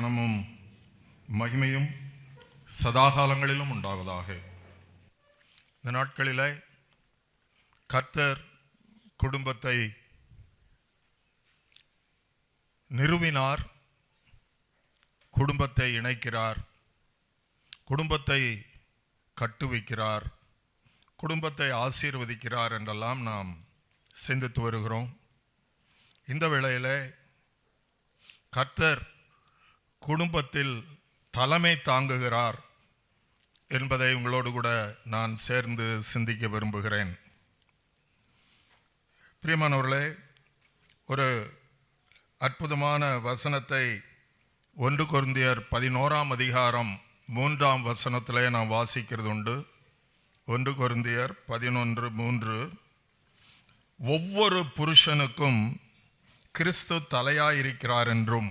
கனமும் மகிமையும் சதாகாலங்களிலும் உண்டாவதாக. இந்த நாட்களிலே கர்த்தர் குடும்பத்தை நிறுவினார், குடும்பத்தை இணைக்கிறார், குடும்பத்தை கட்டுவிக்கிறார், குடும்பத்தை ஆசீர்வதிக்கிறார் என்றெல்லாம் நாம் சிந்தித்து வருகிறோம். இந்த வேளையிலே கர்த்தர் குடும்பத்தில் தலைமை தாங்குகிறார் என்பதை உங்களோடு கூட நான் சேர்ந்து சிந்திக்க விரும்புகிறேன். பிரியமானவர்களே, ஒரு அற்புதமான வசனத்தை 1 கொரிந்தியர் 11ஆம் அதிகாரம் 3ஆம் வசனத்திலே நாம் வாசிக்கிறது உண்டு. 1 கொரிந்தியர் 11:3, ஒவ்வொரு புருஷனுக்கும் கிறிஸ்து தலையாயிருக்கிறார் என்றும்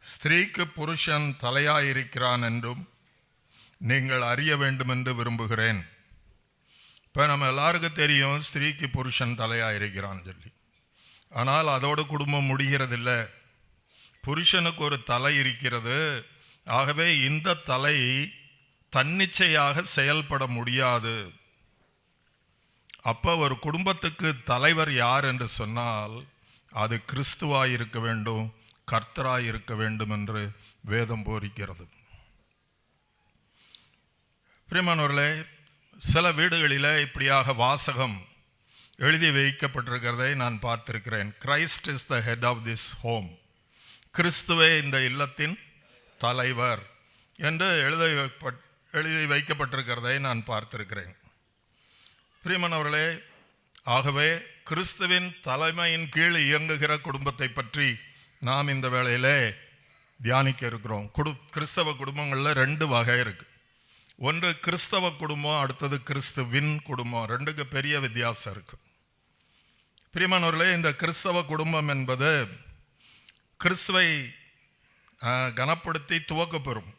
ஸ்திரீக்கு புருஷன் தலையாயிருக்கிறான் என்றும் நீங்கள் அறிய வேண்டும் என்று விரும்புகிறேன். இப்போ நம்ம எல்லாருக்கும் தெரியும் ஸ்திரீக்கு புருஷன் தலையாயிருக்கிறான்னு சொல்லி. ஆனால் அதோடு குடும்பம் முடிகிறதில்லை. புருஷனுக்கு ஒரு தலை இருக்கிறது. ஆகவே இந்த தலை தன்னிச்சையாக செயல்பட முடியாது. அப்போ ஒரு குடும்பத்துக்கு தலைவர் யார் என்று சொன்னால் அது கிறிஸ்துவாய் இருக்க வேண்டும், கர்த்தராய் இருக்க வேண்டும் என்று வேதம் போதிக்கிறது. பிரியமானவர்களே, சில வீடுகளில் இப்படியாக வாசகம் எழுதி வைக்கப்பட்டிருக்கிறதை நான் பார்த்திருக்கிறேன். Christ is the head of this home. கிறிஸ்துவே இந்த இல்லத்தின் தலைவர் என்று எழுதி வைக்கப்பட்டிருக்கிறதை நான் பார்த்திருக்கிறேன். பிரியமானவர்களே, ஆகவே கிறிஸ்துவின் தலைமையின் கீழ் இயங்குகிற குடும்பத்தை பற்றி நாம் இந்த வேளையிலே தியானிக்க இருக்கிறோம். கிறிஸ்தவ குடும்பங்களில் 2 வகை இருக்கு. ஒன்று கிறிஸ்தவ குடும்பம், அடுத்தது கிறிஸ்துவின் குடும்பம். 2க்கு பெரிய வித்தியாசம் இருக்கு. பிரியமானவர்களே, இந்த கிறிஸ்தவ குடும்பம் என்பது கிறிஸ்துவை கனப்படுத்தி துவக்கப்பெறும்.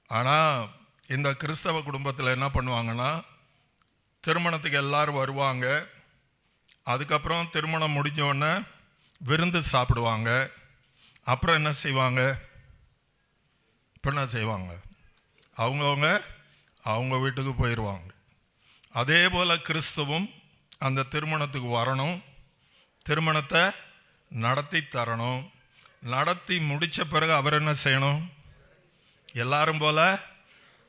ஆனால் இந்த கிறிஸ்தவ குடும்பத்தில் என்ன பண்ணுவாங்கன்னா, திருமணத்துக்கு எல்லாரும் வருவாங்க, அதுக்கப்புறம் திருமணம் முடிஞ்சோடனே விருந்து சாப்பிடுவாங்க, அப்புறம் என்ன செய்வாங்க, இப்போ என்ன செய்வாங்க, அவங்க வீட்டுக்கு போயிடுவாங்க. அதே போல் கிறிஸ்துவும் அந்த திருமணத்துக்கு வரணும், திருமணத்தை நடத்தி தரணும். நடத்தி முடித்த பிறகு அவர் என்ன செய்யணும், எல்லாரும் போல்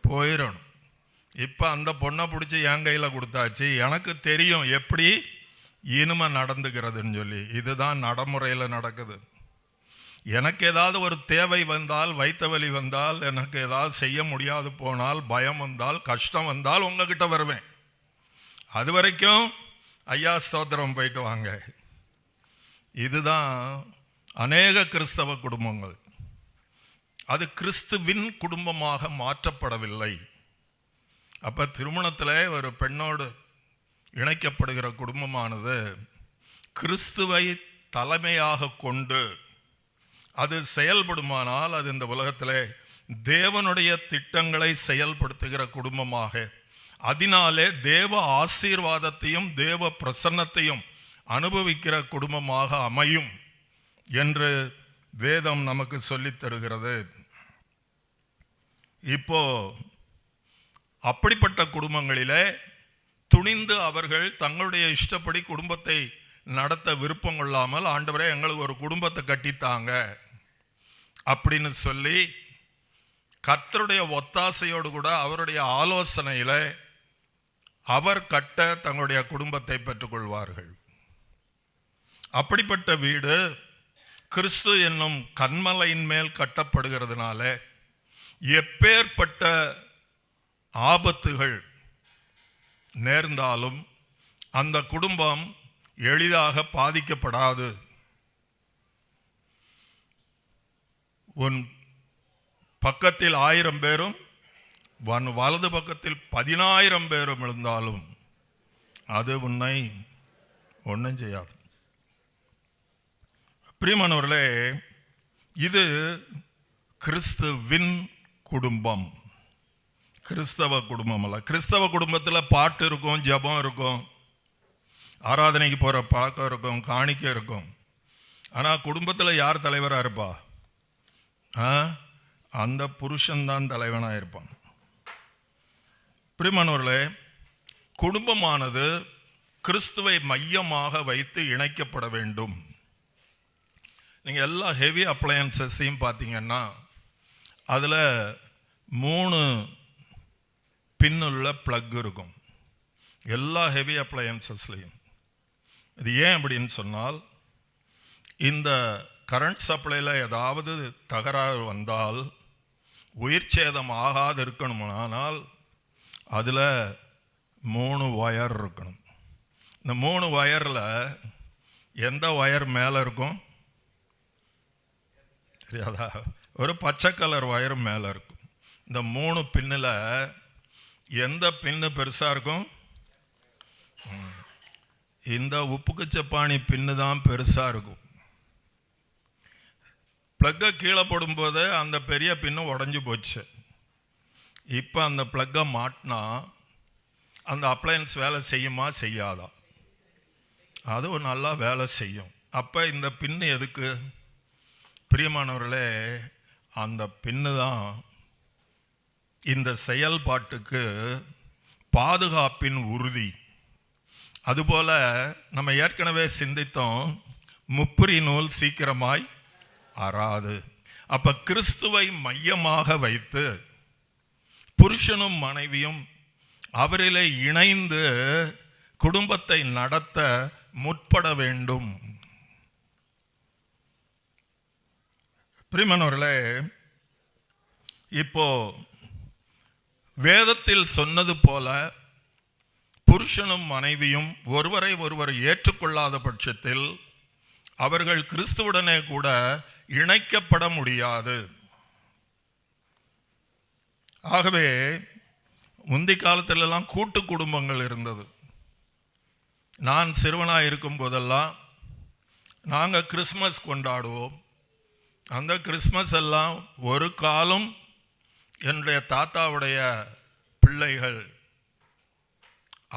போயிடணும். இப்போ அந்த பொண்ணை பிடிச்சி என் கையில் கொடுத்தாச்சு, எனக்கு தெரியும் எப்படி இனிமே நடந்துக்கிறதுன்னு சொல்லி. இதுதான் நடைமுறையில் நடக்குது. எனக்கு ஏதாவது ஒரு தேவை வந்தால், வயிற்று வலி வந்தால், எனக்கு ஏதாவது செய்ய முடியாது போனால், பயம் வந்தால், கஷ்டம் வந்தால் உங்ககிட்ட வருவேன். அது வரைக்கும் ஐயா ஸ்தோத்திரம் போயிட்டு வாங்க. இதுதான் அநேக கிறிஸ்தவ குடும்பங்கள். அது கிறிஸ்துவின் குடும்பமாக மாற்றப்படவில்லை. அப்போ திருமணத்தில் ஒரு பெண்ணோடு இணைக்கப்படுகிற குடும்பமானது கிறிஸ்துவை தலைமையாக கொண்டு அது செயல்படுமானால் அது இந்த உலகத்தில் தேவனுடைய திட்டங்களை செயல்படுத்துகிற குடும்பமாக, அதனாலே தேவ ஆசீர்வாதத்தையும் தேவ பிரசன்னத்தையும் அனுபவிக்கிற குடும்பமாக அமையும் என்று வேதம் நமக்கு சொல்லித் தருகிறது. இப்போ அப்படிப்பட்ட குடும்பங்களிலே துணிந்து அவர்கள் தங்களுடைய இஷ்டப்படி குடும்பத்தை நடத்த விருப்பம் கொள்ளாமல், ஆண்டவரே எங்களுக்கு ஒரு குடும்பத்தை கட்டித்தாங்க அப்படின்னு சொல்லி கர்த்தருடைய ஒத்தாசையோடு கூட அவருடைய ஆலோசனையில் அவர் கட்ட தங்களுடைய குடும்பத்தை பெற்றுக்கொள்வார்கள். அப்படிப்பட்ட வீடு கிறிஸ்து என்னும் கன்மலையின் மேல் கட்டப்படுகிறதுனால எப்பேற்பட்ட ஆபத்துகள் நேர்ந்தாலும் அந்த குடும்பம் எளிதாக பாதிக்கப்படாது. உன் பக்கத்தில் 1000 பேரும் வலது பக்கத்தில் 10,000 பேரும் இருந்தாலும் அது உன்னை ஒன்றும் செய்யாது. பிரியமானவர்களே, இது கிறிஸ்துவின் குடும்பம், கிறிஸ்தவ குடும்பம் அல்ல. கிறிஸ்தவ குடும்பத்தில் பாட்டு இருக்கும், ஜெபம் இருக்கும், ஆராதனைக்கு போகிற பழக்கம் இருக்கும், காணிக்கை இருக்கும். ஆனால் குடும்பத்தில் யார் தலைவராக இருப்பா? அந்த புருஷன்தான் தலைவனாக இருப்பான். பிரியமானவர்களே, குடும்பமானது கிறிஸ்துவை மையமாக வைத்து இணைக்கப்பட வேண்டும். நீங்கள் எல்லா ஹெவி அப்ளையன்சஸையும் பார்த்தீங்கன்னா அதில் 3 பின்னுள்ள ப்ளக் இருக்கும் எல்லா ஹெவி அப்ளையன்சஸ்லையும். இது ஏன் அப்படின்னு சொன்னால், இந்த கரண்ட் சப்ளையில் ஏதாவது தகராறு வந்தால் உயிர் சேதம் ஆகாது இருக்கணுமானால் அதில் 3 ஒயர் இருக்கணும். இந்த 3 ஒயரில் எந்த ஒயர் மேலே இருக்கும் தெரியாதா? ஒரு பச்சை கலர் ஒயர் மேலே இருக்கும். இந்த 3 பின்னில் எந்த பின்னு பெருசாக இருக்கும்? இந்த உப்புக்கு சப்பானி பின்னு தான் பெருசாக இருக்கும். ப்ளக்கை கீழே போடும்போது அந்த பெரிய பின்னு உடஞ்சி போச்சு. இப்போ அந்த ப்ளக்கை மாட்டினா அந்த அப்ளையன்ஸ் வேலை செய்யுமா செய்யாதா? அது ஒரு நல்லா வேலை செய்யும். அப்போ இந்த பின்னு எதுக்கு? பிரியமானவர்களே, அந்த பின்னு தான் இந்த செயல்பாட்டுக்கு பாதுகாப்பின் உறுதி. அதுபோல் நம்ம ஏற்கனவே சிந்தித்தோம், முப்பிரி நூல் சீக்கிரமாய் அறாது. அப்போ கிறிஸ்துவை மையமாக வைத்து புருஷனும் மனைவியும் அவரிலே இணைந்து குடும்பத்தை நடத்த முற்பட வேண்டும். பிரியமானவர்களே, இப்போ வேதத்தில் சொன்னது போல புருஷனும் மனைவியும் ஒருவரை ஒருவர் ஏற்றுக்கொள்ளாத பட்சத்தில் அவர்கள் கிறிஸ்துவுடனே கூட இணைக்கப்பட முடியாது. ஆகவே முந்தி காலத்திலெல்லாம் கூட்டு குடும்பங்கள் இருந்தது. நான் சிறுவனாக இருக்கும் போதெல்லாம் நாங்கள் கிறிஸ்மஸ் கொண்டாடுவோம். அந்த கிறிஸ்மஸ் எல்லாம் ஒரு காலம் என்னுடைய தாத்தாவுடைய பிள்ளைகள்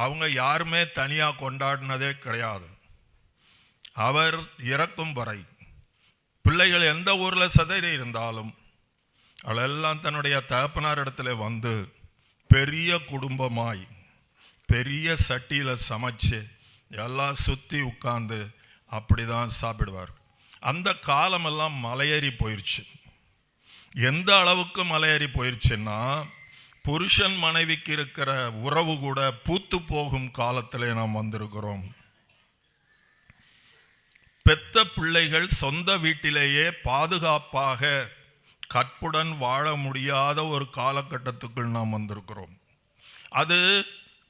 அவங்க யாருமே தனியாக கொண்டாடினதே கிடையாது. அவர் இறக்கும் வரை பிள்ளைகள் எந்த ஊரில் சிதறி இருந்தாலும் அவளெல்லாம் தன்னுடைய தகப்பனார் இடத்துல வந்து பெரிய குடும்பமாய் பெரிய சட்டியில் சமைச்சு எல்லாம் சுற்றி உட்கார்ந்து அப்படி தான் சாப்பிடுவார். அந்த காலமெல்லாம் மலையேறி போயிடுச்சு. எந்த அளவுக்கு மலையேறி போயிடுச்சுன்னா, புருஷன் மனைவிக்கு இருக்கிற உறவு கூட பூத்து போகும் காலத்திலே நாம் வந்திருக்கிறோம். பெத்த பிள்ளைகள் சொந்த வீட்டிலேயே பாதுகாப்பாக கற்புடன் வாழ முடியாத ஒரு காலகட்டத்துக்குள் நாம் வந்திருக்கிறோம். அது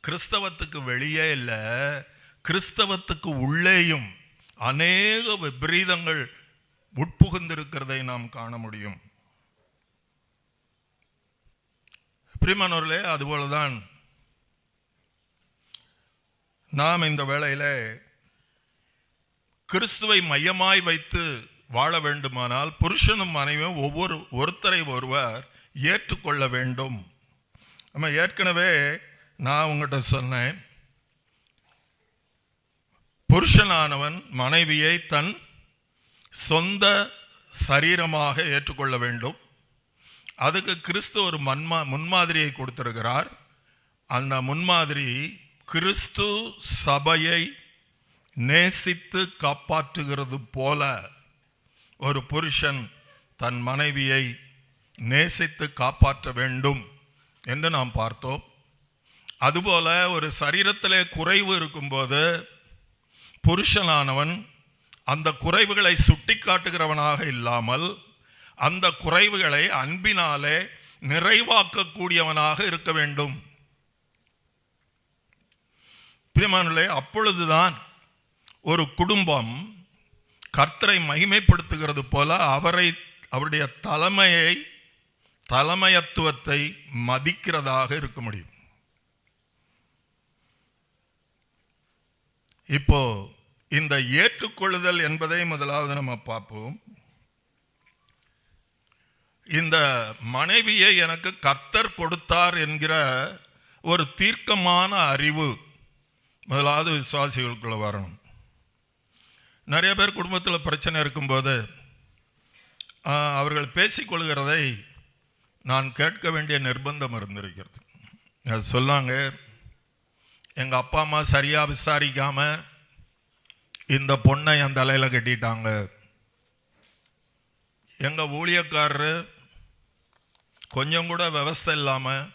கிறிஸ்தவத்துக்கு வெளியே இல்லை, கிறிஸ்தவத்துக்கு உள்ளேயும் அநேக விபரீதங்கள் உட்புகுந்திருக்கிறதை நாம் காண முடியும். பிரியமானவர்களே, அதுபோலதான் நாம் இந்த வேளையிலே கிறிஸ்துவை மையமாய் வைத்து வாழ வேண்டுமானால் புருஷனும் மனைவியும் ஒருத்தரை ஒருவர் ஏற்றுக்கொள்ள வேண்டும். நம்ம ஏற்கனவே நான் உங்கள்கிட்ட சொன்னேன், புருஷனானவன் மனைவியை தன் சொந்த சரீரமாக ஏற்றுக்கொள்ள வேண்டும். அதுக்கு கிறிஸ்து ஒரு முன்மாதிரியை கொடுத்திருக்கிறார். அந்த முன்மாதிரி கிறிஸ்து சபையை நேசித்து காப்பாற்றுகிறது போல ஒரு புருஷன் தன் மனைவியை நேசித்து காப்பாற்ற வேண்டும் என்று நாம் பார்த்தோம். அதுபோல ஒரு சரீரத்திலே குறைவு இருக்கும்போது புருஷனானவன் அந்த குறைவுகளை சுட்டி காட்டுகிறவனாக இல்லாமல் அந்த குறைவுகளை அன்பினாலே நிறைவாக்கக்கூடியவனாக இருக்க வேண்டும். பிரியமானவர்களே, அப்பொழுதுதான் ஒரு குடும்பம் கர்த்தரை மகிமைப்படுத்துகிறது போல அவருடைய தலைமையத்துவத்தை மதிக்கிறதாக இருக்க முடியும். இப்போ இந்த ஏற்றுக்கொள்ளுதல் என்பதை முதலாவது நம்ம பார்ப்போம். இந்த மனைவியை எனக்கு கர்த்தர் கொடுத்தார் என்கிற ஒரு தீர்க்கமான அறிவு முதலாவது விசுவாசிகளுக்குள்ள வரணும். நிறைய பேர் குடும்பத்தில் பிரச்சனை இருக்கும்போது அவர்கள் பேசிக்கொள்கிறதை நான் கேட்க வேண்டிய நிர்பந்தம் இருந்திருக்கிறது. அது சொன்னாங்க, எங்கள் அப்பா அம்மா சரியாக விசாரிக்காமல் இந்த பொண்ணை என் தலையில் கட்டிட்டாங்க. எங்கள் ஊழியக்காரரு கொஞ்சம் கூட விவஸ்தை இல்லாமல்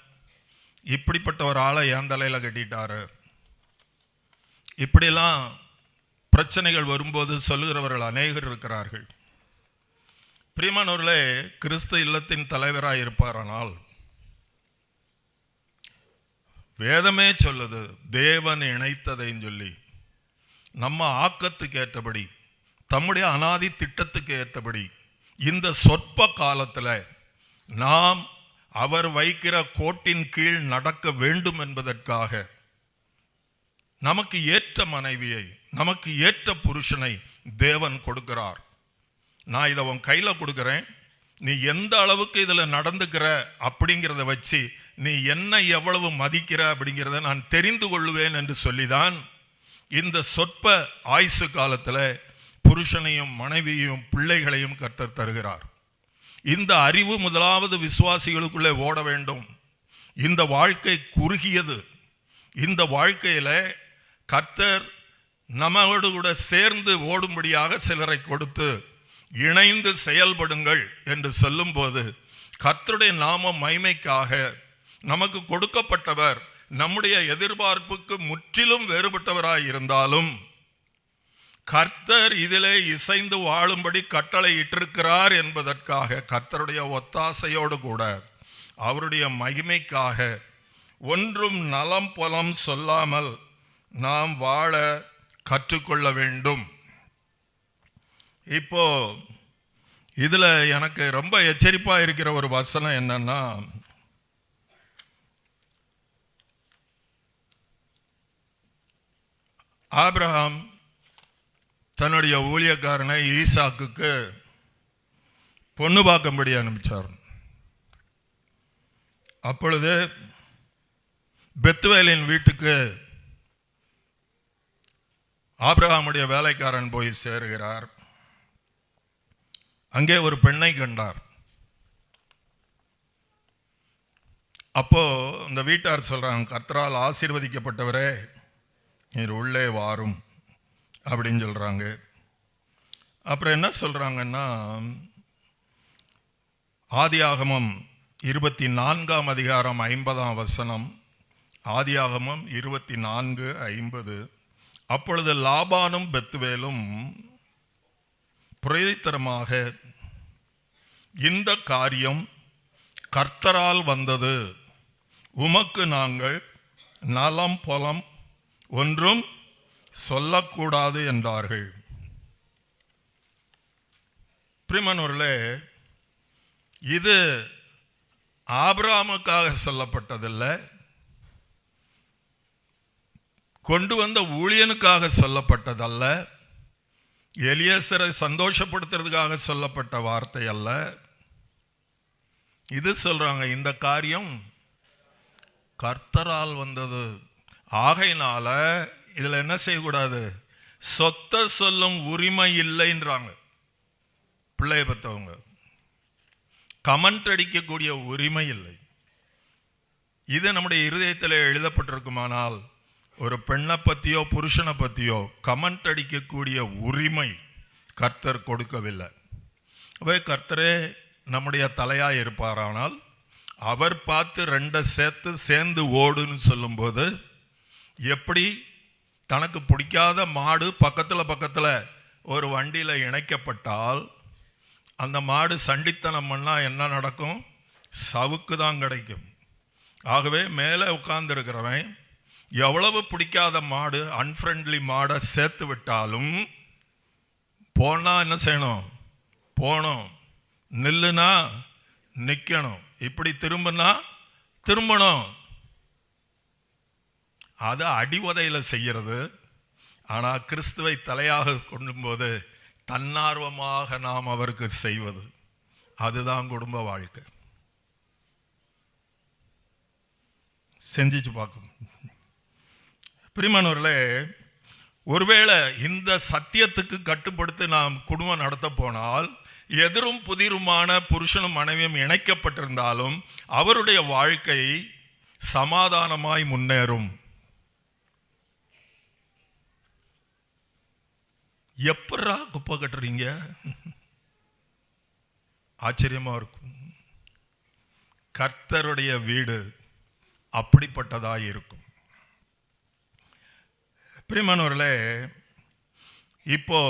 இப்படிப்பட்ட ஒரு ஆளை என் தலையில் கட்டிட்டாரு. இப்படிலாம் பிரச்சனைகள் வரும்போது சொல்லுகிறவர்கள் அநேகர் இருக்கிறார்கள். பிரியமானவர்களே, கிறிஸ்து இல்லத்தின் தலைவராக இருப்பாரானால் வேதமே சொல்லுது, தேவன் இணைத்ததைன்னு சொல்லி நம்ம ஆக்கத்துக்கு ஏற்றபடி, தம்முடைய அனாதி திட்டத்துக்கு ஏற்றபடி இந்த சொற்ப காலத்தில் நாம் அவர் வைக்கிற கோட்டின் கீழ் நடக்க வேண்டும் என்பதற்காக நமக்கு ஏற்ற மனைவியை, நமக்கு ஏற்ற புருஷனை தேவன் கொடுக்கிறார். நான் இதை உன் கையில் கொடுக்குறேன், நீ எந்த அளவுக்கு இதில் நடந்துக்கிற அப்படிங்கிறத வச்சு நீ என்ன எவ்வளவு மதிக்கிற அப்படிங்கிறத நான் தெரிந்து கொள்ளுவேன் என்று சொல்லிதான் இந்த சொற்ப ஆயுசு காலத்தில் புருஷனையும் மனைவியையும் பிள்ளைகளையும் கர்த்தர் தருகிறார். இந்த அறிவு முதலாவது விசுவாசிகளுக்குள்ளே ஓட வேண்டும். இந்த வாழ்க்கை குறுகியது. இந்த வாழ்க்கையில் கர்த்தர் நம்மோடு கூட சேர்ந்து ஓடும்படியாக சிலரை கொடுத்து இணைந்து செயல்படுங்கள் என்று சொல்லும்போது, கர்த்தருடைய நாம மகிமைக்காக நமக்கு கொடுக்கப்பட்டவர் நம்முடைய எதிர்பார்ப்புக்கு முற்றிலும் வேறுபட்டவராய் இருந்தாலும் கர்த்தர் இதிலே இசைந்து வாழும்படி கட்டளை இட்டிருக்கிறார் என்பதற்காக கர்த்தருடைய ஒத்தாசையோடு கூட அவருடைய மகிமைக்காக ஒன்றும் நலம் புலம் சொல்லாமல் நாம் வாழ கற்றுக்கொள்ள வேண்டும். இப்போ இதுல எனக்கு ரொம்ப எச்சரிப்பா இருக்கிற ஒரு வசனம் என்னன்னா, ஆபிரகாம் தன்னுடைய ஊழியக்காரனை ஈசாக்குக்கு பொண்ணு பார்க்கும்படி அனுப்பிச்சார். அப்பொழுது பெத்துவேலின் வீட்டுக்கு ஆபிரகாமுடைய வேலைக்காரன் போய் சேருகிறார். அங்கே ஒரு பெண்ணை கண்டார். அப்போ இந்த வீட்டார் சொல்றாங்க, கர்த்தரால் ஆசீர்வதிக்கப்பட்டவரே நீர் உள்ளே வாரும் அப்படின்னு சொல்றாங்க. அப்புறம் என்ன சொல்றாங்கன்னா, ஆதியாகமம் 24 அதிகாரம் 50 ஆதியாகமம் 24:50. அப்பொழுது லாபானும் பெத்துவேலும் பிரதித்தரமாக, இந்த காரியம் கர்த்தரால் வந்தது, உமக்கு நாங்கள் நலம் பொலம் ஒன்றும் சொல்லக்கூடாது என்றார்கள். பிரியமானவர்களே, இது ஆபிரகாமுக்காக சொல்லப்பட்டதில்லை, கொண்டு வந்த ஊழியனுக்காக சொல்லப்பட்டதல்ல, எலியேசரை சந்தோஷப்படுத்துறதுக்காக சொல்லப்பட்ட வார்த்தை அல்ல. இது சொல்றாங்க, இந்த காரியம் கர்த்தரால் வந்தது. ஆகையினால இதுல என்ன செய்யக்கூடாது, சொத்த சொல்லும் உரிமை இல்லைன்றாங்க. பிள்ளைய பத்தவங்க கமெண்ட் அடிக்கக்கூடிய உரிமை இல்லை. இது நம்முடைய இருதயத்தில் எழுதப்பட்டிருக்குமானால் ஒரு பெண்ணை பற்றியோ புருஷனை பற்றியோ கமெண்ட் அடிக்கக்கூடிய உரிமை கர்த்தர் கொடுக்கவில்லை. அவை கர்த்தரே நம்முடைய தலையாக இருப்பாரானால் அவர் பார்த்து ரெண்டை சேர்ந்து ஓடுன்னு சொல்லும்போது, எப்படி தனக்கு பிடிக்காத மாடு பக்கத்தில் ஒரு வண்டியில் இணைக்கப்பட்டால் அந்த மாடு சண்டித்தனம் பண்ணால் என்ன நடக்கும், சவுக்கு தான் கிடைக்கும். ஆகவே மேலே உட்கார்ந்துருக்கிறவன் எவ்வளவு பிடிக்காத மாடு, அன்ஃப்ரெண்ட்லி மாடை சேர்த்து விட்டாலும் போனால் என்ன செய்யணும், போகணும், நில்லுனா நிற்கணும், இப்படி திரும்பினா திரும்பணும். அது அடி உதையில் செய்கிறது. ஆனால் கிறிஸ்துவை தலையாக கொண்டும்போது தன்னார்வமாக நாம் அவருக்கு செய்வது, அதுதான் குடும்ப வாழ்க்கை. செஞ்சிச்சு பார்க்கும். பிரியமானவர்களே, ஒருவேளை இந்த சத்தியத்துக்கு கட்டுப்படுத்தி நாம் குடும்பம் நடத்த போனால் எதிரும் புதிருமான புருஷனும் மனைவியும் இணைக்கப்பட்டிருந்தாலும் அவருடைய வாழ்க்கை சமாதானமாய் முன்னேறும். எப்படா குப்பை கட்டுறீங்க? ஆச்சரியமா இருக்கும். கர்த்தருடைய வீடு அப்படிப்பட்டதாய் இருக்கும். பிரியமானவர்களே, இப்போ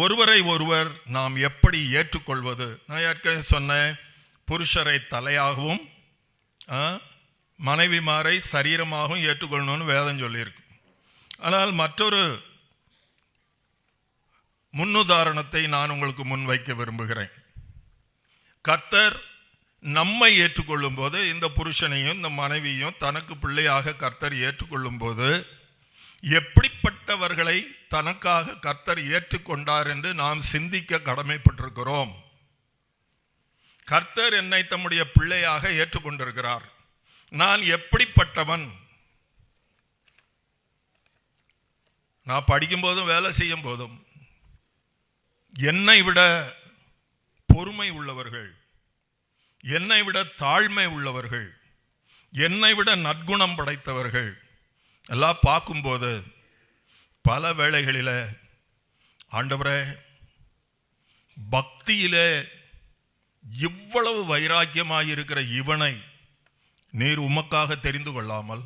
ஒருவரை ஒருவர் நாம் எப்படி ஏற்றுக்கொள்வது? நான் ஏற்கனவே சொன்னேன், புருஷரை தலையாகவும் மனைவிமாரை சரீரமாகவும் ஏற்றுக்கொள்ளணும்னு வேதம் சொல்லியிருக்கு. ஆனால் மற்றொரு முன்னுதாரணத்தை நான் உங்களுக்கு முன்வைக்க விரும்புகிறேன். கர்த்தர் நம்மை ஏற்றுக்கொள்ளும் போது, இந்த புருஷனையும் இந்த மனைவியும் தனக்கு பிள்ளையாக கர்த்தர் ஏற்றுக்கொள்ளும் போது, எப்படிப்பட்டவர்களை தனக்காக கர்த்தர் ஏற்றுக்கொண்டார் என்று நாம் சிந்திக்க கடமைப்பட்டிருக்கிறோம். கர்த்தர் என்னை தம்முடைய பிள்ளையாக ஏற்றுக்கொண்டிருக்கிறார். நான் எப்படிப்பட்டவன்? நான் படிக்கும் போதும் வேலை செய்யும் போதும் என்னை விட பொறுமை உள்ளவர்கள், என்னை விட தாழ்மை உள்ளவர்கள், என்னை விட நற்குணம் படைத்தவர்கள் எல்லாம் பார்க்கும்போது பல வேளைகளில், ஆண்டவரே, பக்தியிலே இவ்வளவு வைராக்கியமாயிருக்கிற இவனை நீர் உமக்காக தெரிந்து கொள்ளாமல்,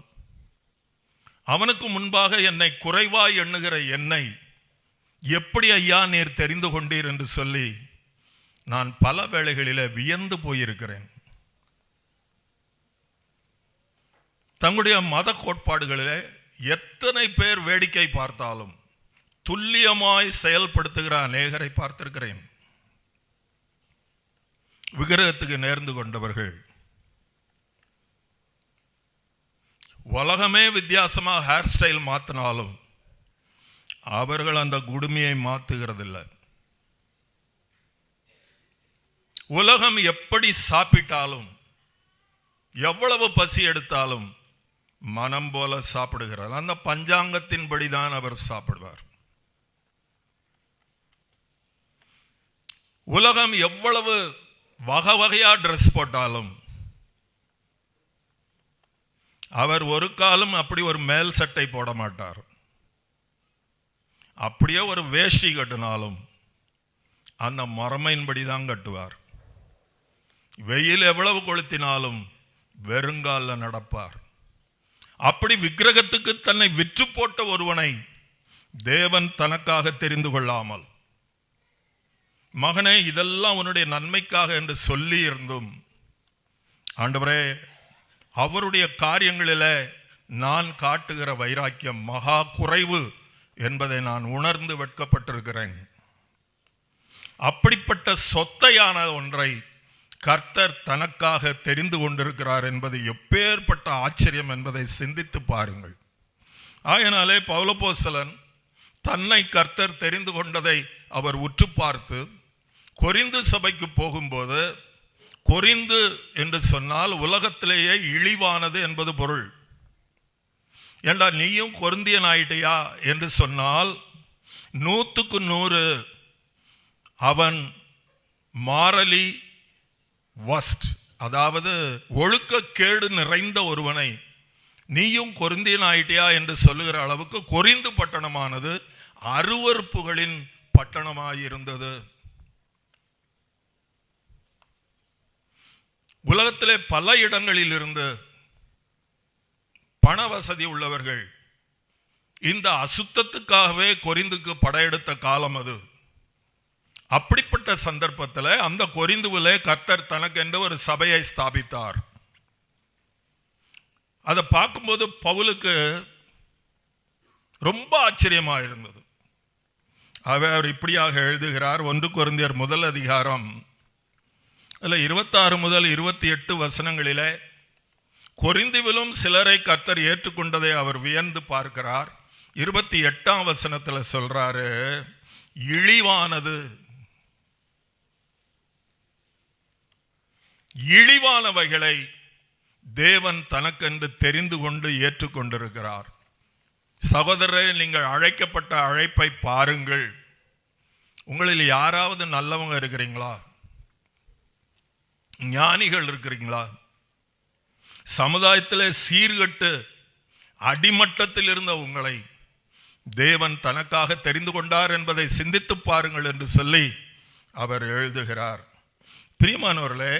அவனுக்கு முன்பாக என்னை குறைவாய் எண்ணுகிற என்னை எப்படி ஐயா நீர் தெரிந்து கொண்டீர் என்று சொல்லி நான் பல வேளைகளில் வியந்து போயிருக்கிறேன். தங்களுடைய மத கோட்பாடுகளில் எத்தனை பேர் வேடிக்கை பார்த்தாலும் துல்லியமாய் செயல்படுத்துகிற அநேகரை பார்த்திருக்கிறேன். விக்கிரகத்துக்கு நேர்ந்து கொண்டவர்கள், உலகமே வித்தியாசமாக ஹேர் ஸ்டைல் மாற்றினாலும் அவர்கள் அந்த குடுமையை மாற்றுகிறதில்லை. உலகம் எப்படி சாப்பிட்டாலும், எவ்வளவு பசி எடுத்தாலும் மனம் போல சாப்பிடுகிறார். அந்த பஞ்சாங்கத்தின்படி தான் அவர் சாப்பிடுவார். உலகம் எவ்வளவு வகை வகையா ட்ரெஸ் போட்டாலும் அவர் ஒரு காலம் அப்படி ஒரு மேல் சட்டை போட மாட்டார். அப்படியே ஒரு வேஷ்டி கட்டினாலும் அந்த மரமையின்படி தான் கட்டுவார். வெயில் எவ்வளவு கொளுத்தினாலும் வெறுங்கால நடப்பார். அப்படி விக்கிரகத்துக்கு தன்னை விற்று போட்ட ஒருவனை தேவன் தனக்காக தெரிந்து கொள்ளாமல், மகனே இதெல்லாம் உன்னுடைய நன்மைக்காக என்று சொல்லி இருந்தும், ஆண்டவரே, அவருடைய காரியங்களில் நான் காட்டுகிற வைராக்கியம் மகா குறைவு என்பதை நான் உணர்ந்து வெட்கப்பட்டிருக்கிறேன். அப்படிப்பட்ட சொத்தையான ஒன்றை கர்த்தர் தனக்காக தெரிந்து கொண்டிருக்கிறார் என்பது எப்பேற்பட்ட ஆச்சரியம் என்பதை சிந்தித்து பாருங்கள். ஆகையினாலே பவுலப்போஸ்தலன் தன்னை கர்த்தர் தெரிந்து கொண்டதை அவர் உற்று பார்த்து கொரிந்து சபைக்கு போகும்போது, கொரிந்து என்று சொன்னால் உலகத்திலேயே இழிவானது என்பது பொருள். ஏண்டா நீயும் கொரிந்தியன் ஆயிட்டியா என்று சொன்னால் 100க்கு 100 அவன் மாரலி வஸ்ட், அதாவது ஒழுக்கக்கேடு நிறைந்த ஒருவனை நீயும் கொரிந்தியன் ஆயிட்டியா என்று சொல்லுகிற அளவுக்கு கொரிந்து பட்டணமானது அருவருப்புகளின் பட்டணமாயிருந்தது. உலகத்திலே பல இடங்களில் இருந்து பண வசதி உள்ளவர்கள் இந்த அசுத்தத்துக்காகவே கொரிந்துக்கு படையெடுத்த காலம் அது. அப்படிப்பட்ட சந்தர்ப்பத்தில் அந்த கொரிந்துவிலே கர்த்தர் தனக்கென்று ஒரு சபையை ஸ்தாபித்தார். அதை பார்க்கும்போது பவுலுக்கு ரொம்ப ஆச்சரியமாக இருந்தது. அவர் இப்படியாக எழுதுகிறார். 1 கொரிந்தியர் 1 அதிகாரம் அதில் 26 முதல் 28 வசனங்களிலே கொரிந்துவிலும் சிலரை கர்த்தர் ஏற்றுக்கொண்டதை அவர் வியந்து பார்க்கிறார். 28ஆம் வசனத்தில் சொல்றாரு, இழிவானது, இழிவானவைகளை தேவன் தனக்கென்று தெரிந்து கொண்டு ஏற்றுக்கொண்டிருக்கிறார். சகோதரரே, நீங்கள் அழைக்கப்பட்ட அழைப்பை பாருங்கள். உங்களில் யாராவது நல்லவங்க இருக்கிறீங்களா? ஞானிகள் இருக்கிறீங்களா? சமுதாயத்தில் சீர்கட்டு அடிமட்டத்தில் இருந்த உங்களை தேவன் தனக்காக தெரிந்து கொண்டார் என்பதை சிந்தித்து பாருங்கள் என்று சொல்லி அவர் எழுதுகிறார். பிரியமானவர்களே,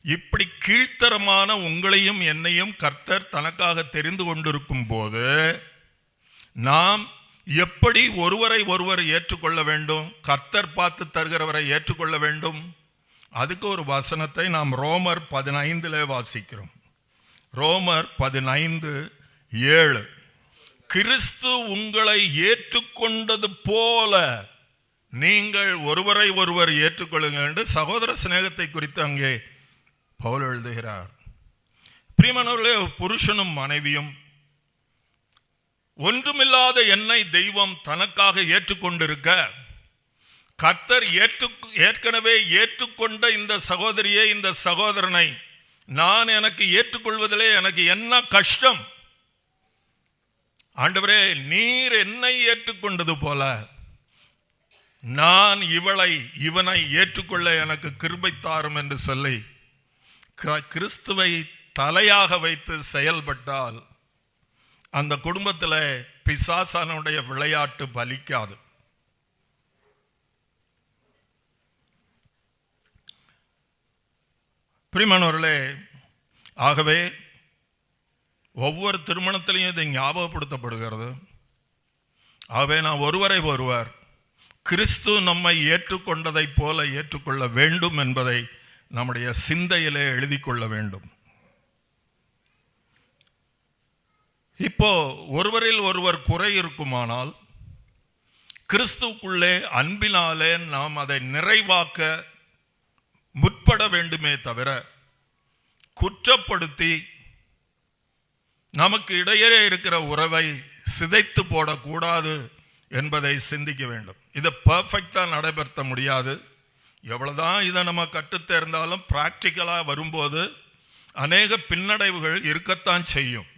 இப்படி கீழ்த்தரமான உங்களையும் என்னையும் கர்த்தர் தனக்காக தெரிந்து கொண்டிருக்கும் போது நாம் எப்படி ஒருவரை ஒருவர் ஏற்றுக்கொள்ள வேண்டும்? கர்த்தர் பார்த்து தருகிறவரை ஏற்றுக்கொள்ள வேண்டும். அதுக்கு ஒரு வசனத்தை நாம் ரோமர் 15 வாசிக்கிறோம். ரோமர் 15:7, கிறிஸ்து உங்களை ஏற்றுக்கொண்டது போல நீங்கள் ஒருவரை ஒருவர் ஏற்றுக்கொள்ளுங்கள் என்று சகோதர சிநேகத்தை குறித்து அங்கே பவுல் எழுதுகிறார். பிரியமானவர்களே, புருஷனும் மனைவியும் ஒன்றுமில்லாத என்னை தெய்வம் தனக்காக ஏற்றுக்கொண்டிருக்க, கர்த்தர் ஏற்கனவே ஏற்றுக்கொண்ட இந்த சகோதரியை, இந்த சகோதரனை நான் எனக்கு ஏற்றுக்கொள்வதிலே எனக்கு என்ன கஷ்டம்? ஆண்டவரே, நீர் என்னை ஏற்றுக்கொண்டது போல நான் இவனை ஏற்றுக்கொள்ள எனக்கு கிருபை தாரும் என்று சொல்லி கிறிஸ்துவை தலையாக வைத்து செயல்பட்டால் அந்த குடும்பத்தில் பிசாசானுடைய விளையாட்டு பலிக்காது. பிரியமானவர்களே, ஆகவே ஒவ்வொரு திருமணத்திலையும் இதை ஞாபகப்படுத்தப்படுகிறது. ஆகவே நான் ஒருவரை ஒருவர் கிறிஸ்து நம்மை ஏற்றுக்கொண்டதை போல ஏற்றுக்கொள்ள வேண்டும் என்பதை நம்முடைய சிந்தையிலே எழுதி கொள்ள வேண்டும். இப்போ ஒருவரில் ஒருவர் குறை இருக்குமானால் கிறிஸ்துவுக்குள்ளே அன்பினாலே நாம் அதை நிறைவாக்க முற்பட வேண்டுமே தவிர குற்றப்படுத்தி நமக்கு இடையே இருக்கிற உறவை சிதைத்து போடக்கூடாது என்பதை சிந்திக்க வேண்டும். இதை பர்ஃபெக்டாக நடைபெற்ற முடியாது. எவ்வளோதான் இதை நம்ம கற்றுத்தேர்ந்தாலும் ப்ராக்டிக்கலாக வரும்போது அநேக பின்னடைவுகள் இருக்கத்தான் செய்யும்,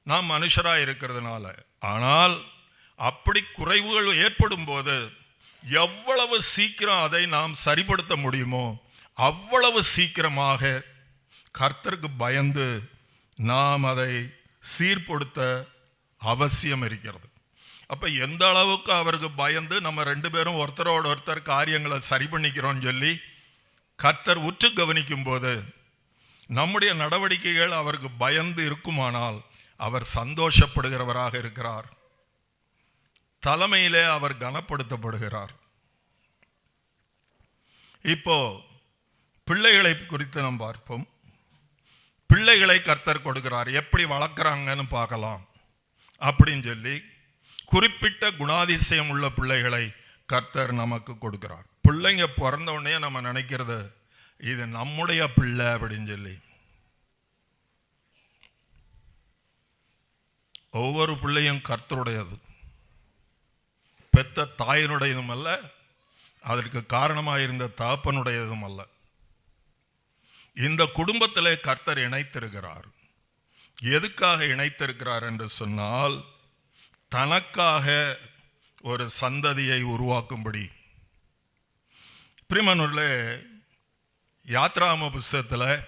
நாம் மனுஷராக இருக்கிறதுனால. ஆனால் அப்படி குறைவுகள் ஏற்படும் போது எவ்வளவு சீக்கிரம் அதை நாம் சரிப்படுத்த முடியுமோ அவ்வளவு சீக்கிரமாக கர்த்தருக்கு பயந்து நாம் அதை சீர்படுத்த அவசியம் இருக்கிறது. அப்போ எந்த அளவுக்கு அவருக்கு பயந்து நம்ம ரெண்டு பேரும் ஒருத்தரோட ஒருத்தர் காரியங்களை சரி பண்ணிக்கிறோம்னு சொல்லி கர்த்தர் உற்று கவனிக்கும் போது நம்முடைய நடவடிக்கைகள் அவருக்கு பயந்து இருக்குமானால் அவர் சந்தோஷப்படுகிறவராக இருக்கிறார். தலைமையிலே அவர் கனப்படுத்தப்படுகிறார். இப்போ பிள்ளைகளை குறித்து நாம் பார்ப்போம். பிள்ளைகளை கர்த்தர் கொடுக்கிறார், எப்படி வளர்க்குறாங்கன்னு பார்க்கலாம் அப்படின்னு சொல்லி குறிப்பிட்ட குணாதிசயம் உள்ள பிள்ளைகளை கர்த்தர் நமக்கு கொடுக்கிறார். பிள்ளைங்க பிறந்த உடனே நம்ம நினைக்கிறது இது நம்முடைய பிள்ளை அப்படின்னு சொல்லி. ஒவ்வொரு பிள்ளையும் கர்த்தருடையது, பெத்த தாயினுடையதும் அல்ல, அதற்கு காரணமாக இருந்த தகப்பனுடையதும் அல்ல. இந்த குடும்பத்திலே கர்த்தர் இணைத்திருக்கிறார். எதுக்காக இணைத்திருக்கிறார் என்று சொன்னால் தனக்காக ஒரு சந்ததியை உருவாக்கும்படி. பிரியமானவர்களே, யாத்ராகம புஸ்தகத்தில்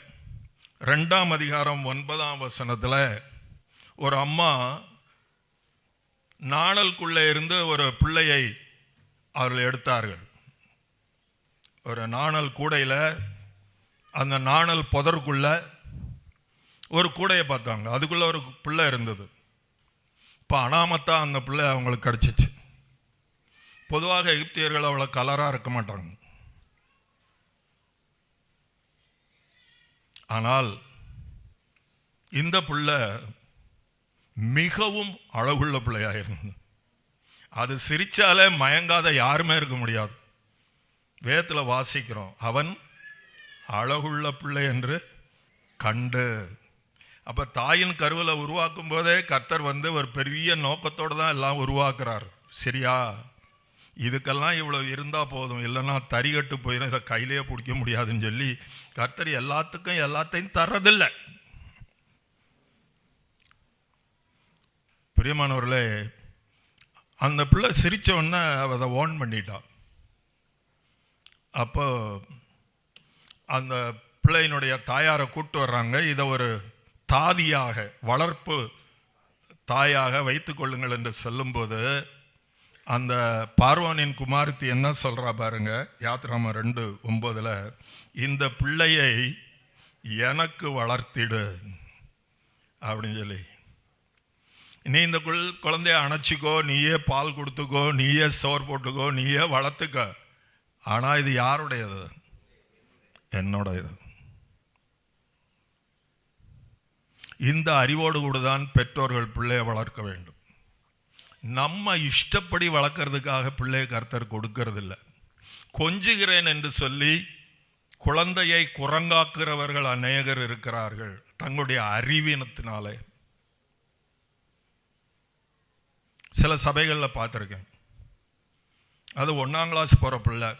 2ஆம் அதிகாரம் 9ஆம் வசனத்தில் ஒரு அம்மா நாணலுக்குள்ளே இருந்து ஒரு பிள்ளையை அவர்கள் எடுத்தார்கள். ஒரு நாணல் கூடையில், அந்த நாணல் புதருக்குள்ள ஒரு கூடையை பார்த்தாங்க, அதுக்குள்ளே ஒரு பிள்ளை இருந்தது. இப்போ அனாமத்தான் அந்த பிள்ளை அவங்களுக்கு கிடச்சிச்சு. பொதுவாக எகிப்தியர்கள் அவ்வளோ கலராக இருக்க மாட்டாங்க. ஆனால் இந்த பிள்ளை மிகவும் அழகுள்ள பிள்ளையாக இருந்தது. அது சிரித்தாலே மயங்காத யாருமே இருக்க முடியாது. வேதத்தில் வாசிக்கிறோம், அவன் அழகுள்ள பிள்ளை என்று கண்டு. அப்போ தாயின் கருவில் உருவாக்கும் போதே கர்த்தர் ஒரு பெரிய நோக்கத்தோடு தான் எல்லாம் உருவாக்குறார். சரியா, இதுக்கெல்லாம் இவ்வளோ இருந்தால் போதும், இல்லைன்னா தறிகட்டு போயிடும், இதை கையிலே பிடிக்க முடியாதுன்னு சொல்லி கர்த்தர் எல்லாத்துக்கும் எல்லாத்தையும் தர்றதில்லை. பிரியமானவர்களே, அந்த பிள்ளை சிரித்தவொன்னே அதை ஓன் பண்ணிட்டான். அப்போ அந்த பிள்ளையினுடைய தாயாரை கூப்பிட்டு வர்றாங்க. இதை ஒரு தாதியாக, வளர்ப்பு தாயாக வைத்து கொள்ளுங்கள் என்று சொல்லும்போது அந்த பார்வோனின் குமாரத்தி என்ன சொல்கிறா பாருங்க, யாத்ராம 2:9, இந்த பிள்ளையை எனக்கு வளர்த்திடு அப்படின்னு சொல்லி, நீ இந்த குழந்தைய அணைச்சிக்கோ, நீயே பால் கொடுத்துக்கோ, நீயே சோறு போட்டுக்கோ, நீயே வளர்த்துக்க, ஆனால் இது யாருடையது? என்னுடையது. இந்த அறிவோடு கூட தான் பெற்றோர்கள் பிள்ளையை வளர்க்க வேண்டும். நம்ம இஷ்டப்படி வளர்க்கறதுக்காக பிள்ளையை கர்த்தர் கொடுக்கறதில்லை. கொஞ்சுகிறேன் என்று சொல்லி குழந்தையை குரங்காக்குறவர்கள் அநேகர் இருக்கிறார்கள் தங்களுடைய அறிவீனத்தினாலே. சில சபைகளில் பார்த்துருக்கேன். அது 1ஆம் கிளாஸ் போகிற பிள்ளை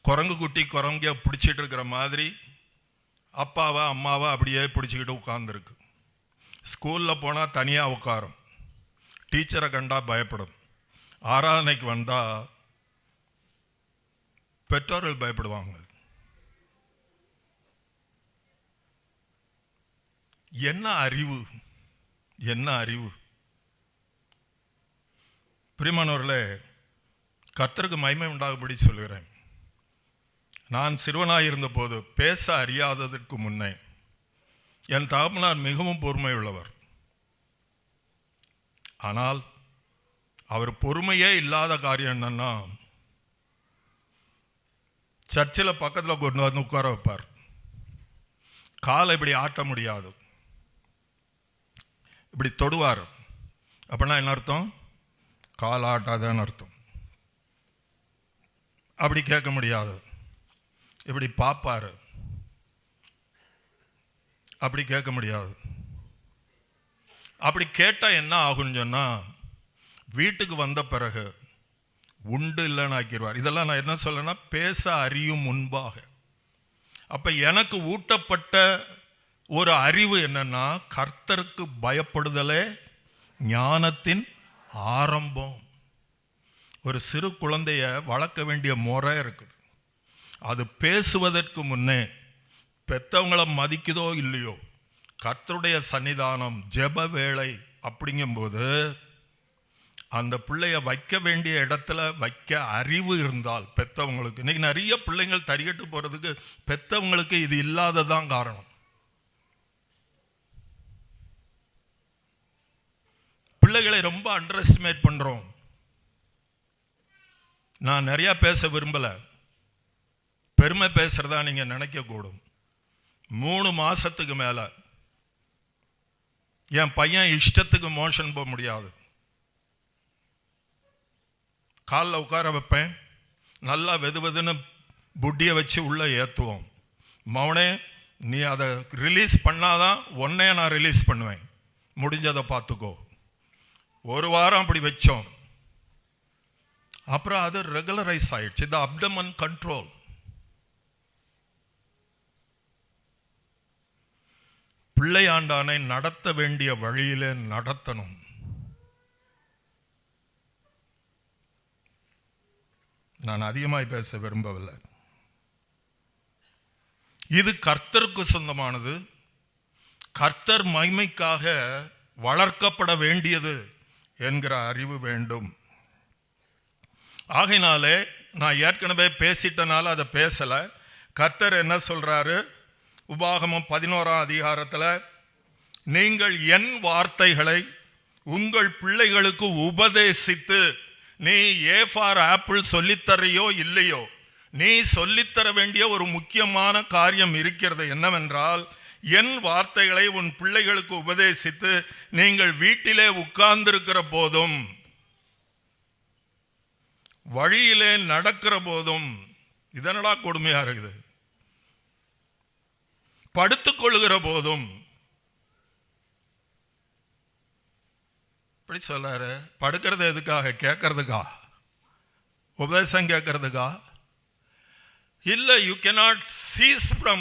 குரங்கு குட்டி குரங்க பிடிச்சிட்டு இருக்கிற மாதிரி அப்பாவை அம்மாவை அப்படியே பிடிச்சிக்கிட்டு உட்கார்ந்துருக்கு. ஸ்கூலில் போனால் தனியாக உட்காரும், டீச்சரை கண்டா பயப்படும், ஆராதனைக்கு வந்தால் பெற்றோர்கள் பயப்படுவாங்க. என்ன அறிவு, என்ன அறிவு! பிரியமானவர்களே, கர்த்தருக்கு மகிமை உண்டாகும்படி சொல்கிறேன். நான் சிறுவனாக இருந்தபோது பேச அறியாததற்கு முன்னே என் தகப்பனார் மிகவும் பொறுமை உள்ளவர். ஆனால் அவர் பொறுமையே இல்லாத காரியம் என்னன்னா, சர்ச்சில் பக்கத்தில் கொண்டு வந்து உட்கார வைப்பார். காலை இப்படி ஆட்ட முடியாது, இப்படி தொடுவார். அப்படின்னா என்ன அர்த்தம்? கால் ஆட்டாதன்னு அர்த்தம். அப்படி கேட்க முடியாது. இப்படி பார்ப்பார், அப்படி கேட்க முடியாது. அப்படி கேட்டால் என்ன ஆகுன்னு சொன்னால், வீட்டுக்கு வந்த பிறகு உண்டு இல்லைன்னு ஆக்கிடுவார். இதெல்லாம் நான் என்ன சொல்லேன்னா, பேச அறியும் முன்பாக. அப்போ எனக்கு ஊட்டப்பட்ட ஒரு அறிவு என்னன்னா, கர்த்தருக்கு பயப்படுதலே ஞானத்தின் ஆரம்பம். ஒரு சிறு குழந்தைய வளர்க்க வேண்டிய முறை இருக்குது. அது பேசுவதற்கு முன்னே பெற்றவங்களை மதிக்குதோ இல்லையோ, கர்த்தருடைய சன்னிதானம், ஜெப வேளை அப்படிங்கும்போது அந்த பிள்ளைய வைக்க வேண்டிய இடத்துல வைக்க அறிவு இருந்தால் பெற்றவங்களுக்கு. இன்னைக்கு நிறைய பிள்ளைங்கள் தறிகட்டு போகிறதுக்கு பெற்றவங்களுக்கு இது இல்லாததான் காரணம். பிள்ளைகளை ரொம்ப அண்டர் எஸ்டிமேட் பண்ணுறோம். நான் நிறையா பேச விரும்பலை, பெருமை பேசுகிறதா நீங்கள் நினைக்கக்கூடும். 3 மாதத்துக்கு மேலே என் பையன் இஷ்டத்துக்கு மோஷன் போக முடியாது. காலில் உட்கார வைப்பேன், நல்லா வெதுன்னு புட்டியை வச்சு உள்ளே ஏற்றுவோம். மவனே, நீ அதை ரிலீஸ் பண்ணாதான் உன்னைய நான் ரிலீஸ் பண்ணுவேன், முடிஞ்சதை பார்த்துக்கோ. 1 வாரம் அப்படி வச்சோம். அப்புறம் அது ரெகுலரைஸ் ஆயிடுச்சு. இந்த அப்டமன் கண்ட்ரோல். பிள்ளையாண்டானை நடத்த வேண்டிய வழியிலே நடத்தணும். நான் அதிகமாய் பேச விரும்பவில்லை. இது கர்த்தருக்கு சொந்தமானது, கர்த்தர் மகிமைக்காக வளர்க்கப்பட வேண்டியது என்கிற அறிவு வேண்டும். ஆகையினாலே நான் ஏற்கனவே பேசிட்டனால அதை பேசலை. கர்த்தர் என்ன சொல்றாரு? உபாகமம் 11ஆம் அதிகாரத்தில், நீங்கள் என் வார்த்தைகளை உங்கள் பிள்ளைகளுக்கு உபதேசித்து, நீ ஏ ஃபார் ஆப்பிள் சொல்லித்தரையோ இல்லையோ, நீ சொல்லித்தர வேண்டிய ஒரு முக்கியமான காரியம் இருக்கிறது. என்னவென்றால், என் வார்த்தைகளை உன் பிள்ளைகளுக்கு உபதேசித்து நீங்கள் வீட்டிலே உட்கார்ந்திருக்கிற போதும், வழியிலே நடக்கிற போதும், இதனடா கொடுமையா இருக்குது, படுத்துக் கொள்ளுகிற போதும். இப்படி சொல்றாரு. படுக்கிறது எதுக்காக? கேட்கறதுக்கா? உபதேசம் கேட்கறதுக்கா? இல்லை. You cannot cease from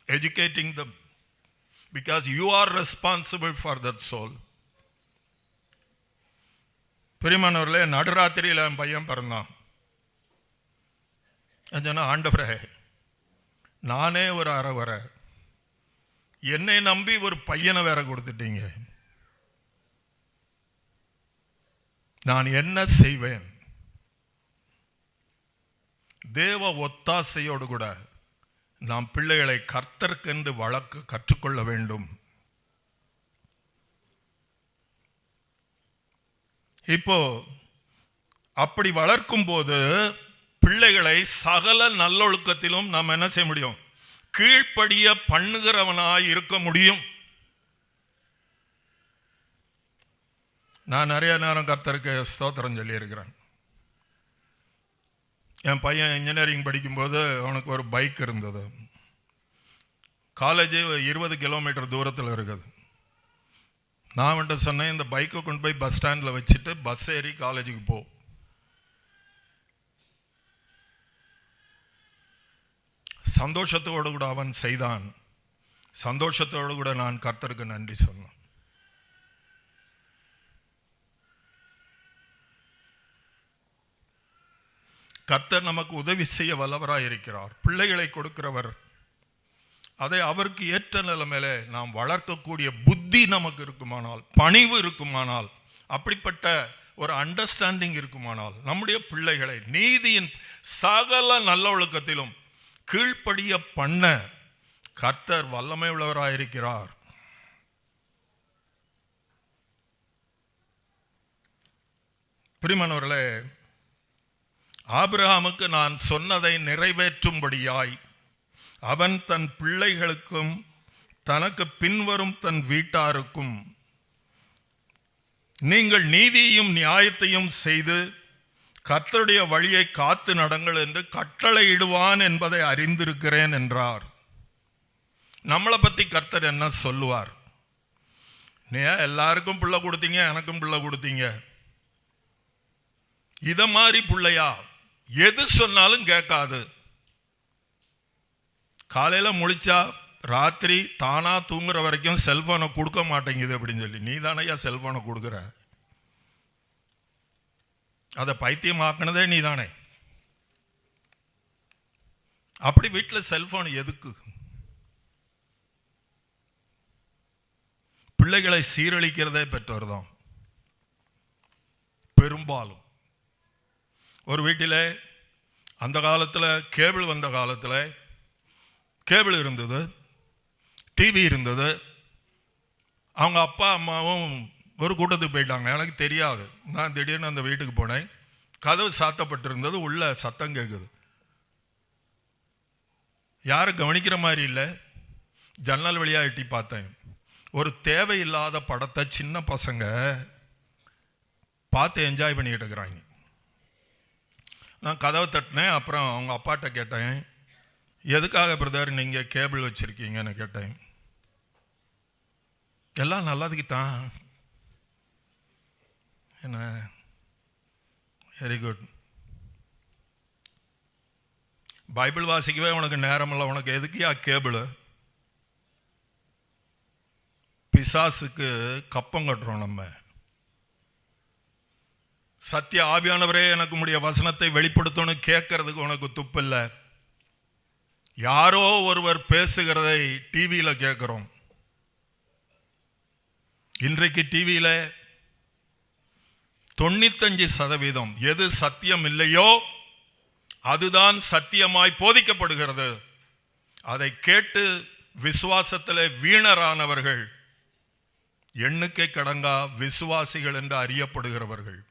educating them because you are responsible for that soul. பிரியமானவர்களே, நடுராத்திரியில் என் பையன் பிறந்தான். சொன்ன, ஆண்டவரே, நானே ஒரு அறவரை, என்னை நம்பி ஒரு பையனை வேற கொடுத்துட்டீங்க, நான் என்ன செய்வேன்? தேவ ஒத்தாசையோடு கூட நாம் பிள்ளைகளை கர்த்தருக்கென்று வளர்க்க கற்றுக்கொள்ள வேண்டும். இப்போ அப்படி வளர்க்கும் போது பிள்ளைகளை சகல நல்லொழுக்கத்திலும் நாம் என்ன செய்ய முடியும்? கீழ்ப்படிய பண்ணுகிறவனாய் இருக்க முடியும். நான் நிறைய நேரம் கர்த்தருக்கு ஸ்தோத்திரம் சொல்லி இருக்கிறேன். என் பையன் இன்ஜினியரிங் படிக்கும்போது அவனுக்கு ஒரு பைக் இருந்தது. காலேஜ் 20 கிலோமீட்டர் தூரத்தில் இருக்குது. நான் அவன்கிட்ட சொன்னேன், இந்த பைக்கை கொண்டு போய் பஸ் ஸ்டாண்டில் வச்சுட்டு பஸ் ஏறி காலேஜுக்கு போ. சந்தோஷத்தோடு கூட அவன் செய்தான். சந்தோஷத்தோடு கூட நான் கர்த்தருக்கு நன்றி சொன்னேன். கர்த்தர் நமக்கு உதவி செய்ய வல்லவராய் இருக்கிறார். பிள்ளைகளை கொடுக்கிறவர். அதை அவருக்கு ஏற்ற நிலைமையில நாம் வளர்க்கக்கூடிய புத்தி நமக்கு இருக்குமானால், பணிவு இருக்குமானால், அப்படிப்பட்ட ஒரு அண்டர்ஸ்டாண்டிங் இருக்குமானால், நம்முடைய பிள்ளைகளை நீதியின் சகல நல்ல ஒழுக்கத்திலும் கீழ்ப்படிய பண்ண கர்த்தர் வல்லமை உள்ளவராயிருக்கிறார். பிரியமானவர்களே, ஆபிரகாமுக்கு நான் சொன்னதை நிறைவேற்றும்படியாய் அவன் தன் பிள்ளைகளுக்கும் தனக்கு பின்வரும் தன் வீட்டாருக்கும் நீங்கள் நீதியையும் நியாயத்தையும் செய்து கர்த்தருடைய வழியை காத்து நடங்கள் என்று கட்டளையிடுவான் என்பதை அறிந்திருக்கிறேன் என்றார். நம்மளை பற்றி கர்த்தர் என்ன சொல்லுவார்? நீ எல்லாருக்கும் பிள்ளை கொடுத்தீங்க, எனக்கும் பிள்ளை கொடுத்தீங்க, இத மாதிரி பிள்ளையா? எது சொன்னாலும் கேட்காது. காலையில முழிச்சா ராத்திரி தானா தூங்குற வரைக்கும் செல்போனை கொடுக்க மாட்டேங்குது அப்படின்னு சொல்லி, நீ தானையா செல்போனை கொடுக்குற? அதை பைத்தியமாக்குனதே நீ தானே. அப்படி வீட்டில் செல்போன் எதுக்கு? பிள்ளைகளை சீரழிக்கிறதே பெற்றோர் தான் பெரும்பாலும். ஒரு வீட்டில் அந்த காலத்தில் கேபிள் வந்த காலத்தில் கேபிள் இருந்தது, டிவி இருந்தது. அவங்க அப்பா அம்மாவும் ஒரு கூட்டத்துக்கு போயிட்டாங்க, எனக்கு தெரியாது. நான் திடீர்னு அந்த வீட்டுக்கு போனேன். கதவு சாத்தப்பட்டிருந்தது, உள்ள சத்தம் கேட்குது. யாரும் கவனிக்கிற மாதிரி இல்லை. ஜன்னல் வழியாக எட்டி பார்த்தேன். ஒரு தேவையில்லாத படத்தை சின்ன பசங்க பார்த்து என்ஜாய் பண்ணிக்கிட்டு இருக்கிறாங்க. நான் கதவை தட்டினேன். அப்புறம் அவங்க அப்பாட்ட கேட்டேன், எதுக்காக பிரதர் நீங்கள் கேபிள் வச்சுருக்கீங்கன்னு கேட்டேன். எல்லாம் நல்லதுக்கு தான். என்ன, வெரி குட். பைபிள் வாசிக்கவே உனக்கு நேரம் இல்லை, உனக்கு எதுக்கியா கேபிள்? பிசாசுக்கு கப்பம் கட்டுறோம் நம்ம. சத்திய ஆவியானவரே எனக்கு உம்முடைய வசனத்தை வெளிப்படுத்தணும் கேட்கறதுக்கு உனக்கு துப்பு இல்லை. யாரோ ஒருவர் பேசுகிறதை டிவியில் கேட்கிறோம். இன்றைக்கு டிவியில் 95% எது சத்தியம் இல்லையோ அதுதான் சத்தியமாய் போதிக்கப்படுகிறது. அதை கேட்டு விசுவாசத்தில் வீணரானவர்கள் எண்ணிக்கை கடங்கா விசுவாசிகள் என்று அறியப்படுகிறவர்கள்.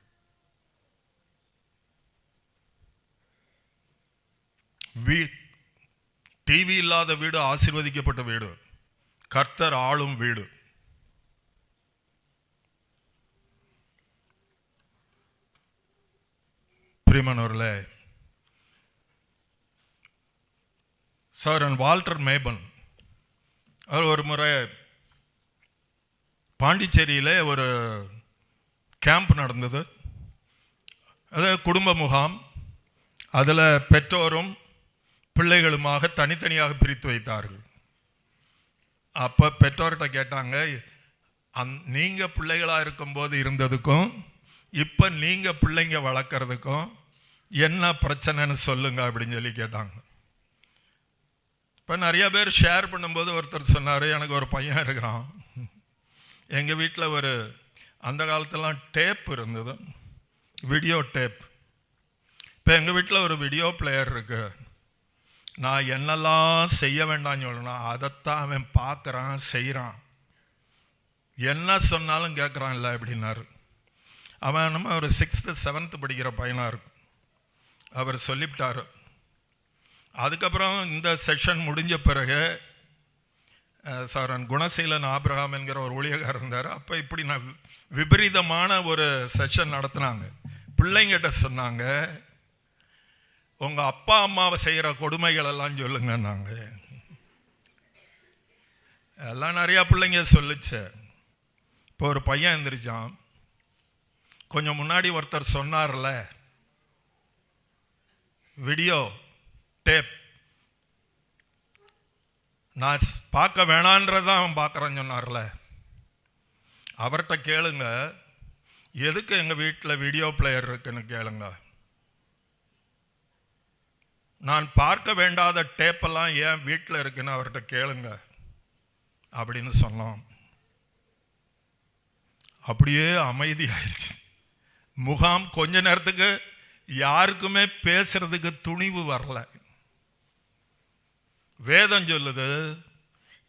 டிவி இல்லாத வீடு ஆசீர்வதிக்கப்பட்ட வீடு, கர்த்தர் ஆளும் வீடு. பிரியமானவர்களே, சார் வால்டர் மேபன் அவர் ஒரு முறை பாண்டிச்சேரியில் ஒரு கேம்ப் நடந்தது. அது குடும்ப முகாம். அதில் பெற்றோரும் பிள்ளைகளுமாக தனித்தனியாக பிரித்து வைத்தார்கள். அப்போ பெற்றோர்கிட்ட கேட்டாங்க, நீங்கள் பிள்ளைகளாக இருக்கும்போது இருந்ததுக்கும் இப்போ நீங்கள் பிள்ளைங்க வளர்க்குறதுக்கும் என்ன பிரச்சனைன்னு சொல்லுங்க அப்படின்னு சொல்லி கேட்டாங்க. இப்போ நிறைய பேர் ஷேர் பண்ணும்போது ஒருத்தர் சொன்னார், எனக்கு ஒரு பையன் இருக்கிறான், எங்கள் வீட்டில் ஒரு அந்த காலத்துலாம் டேப் இருந்தது, வீடியோ டேப். இப்போ எங்கள் வீட்டில் ஒரு வீடியோ பிளேயர் இருக்கு, நான் என்னெல்லாம் செய்ய வேண்டாம்னு சொல்லணும் அதைத்தான் அவன் பார்க்குறான் செய்கிறான், என்ன சொன்னாலும் கேட்குறான் இல்லை அப்படின்னாரு. அவன் நம்ம ஒரு 6th 7th படிக்கிற பையனாக இருக்கும். அவர் சொல்லிவிட்டார். அதுக்கப்புறம் இந்த செஷன் முடிஞ்ச பிறகு சாரன் குணசீலன் ஆபிரகாம் என்கிற ஒரு ஊழியக்காரர் இருந்தார். அப்போ இப்படி நான் விபரீதமான ஒரு செஷன் நடத்தினாங்க. பிள்ளைங்கிட்ட சொன்னாங்க, உங்கள் அப்பா அம்மாவை செய்கிற கொடுமைகள் எல்லாம் சொல்லுங்கன்னாங்க. எல்லாம் நிறையா பிள்ளைங்க சொல்லிச்சு. இப்போ ஒரு பையன் எழுந்திரிச்சான். கொஞ்சம் முன்னாடி ஒருத்தர் சொன்னார்ல, வீடியோ டேப் நான் பார்க்க வேணான்றதான் அவன் பார்க்குறான்னு சொன்னார்ல, அவர்கிட்ட கேளுங்க எதுக்கு எங்கள் வீட்டில் வீடியோ பிளேயர் இருக்குன்னு கேளுங்க. நான் பார்க்க வேண்டாத டேப்பெல்லாம் ஏன் வீட்டில் இருக்குன்னு அவர்கிட்ட கேளுங்க அப்படின்னு சொன்னோம். அப்படியே அமைதி ஆயிடுச்சு. முகாம் கொஞ்ச நேரத்துக்கு யாருக்குமே பேசுறதுக்கு துணிவு வரல. வேதம் சொல்லுது,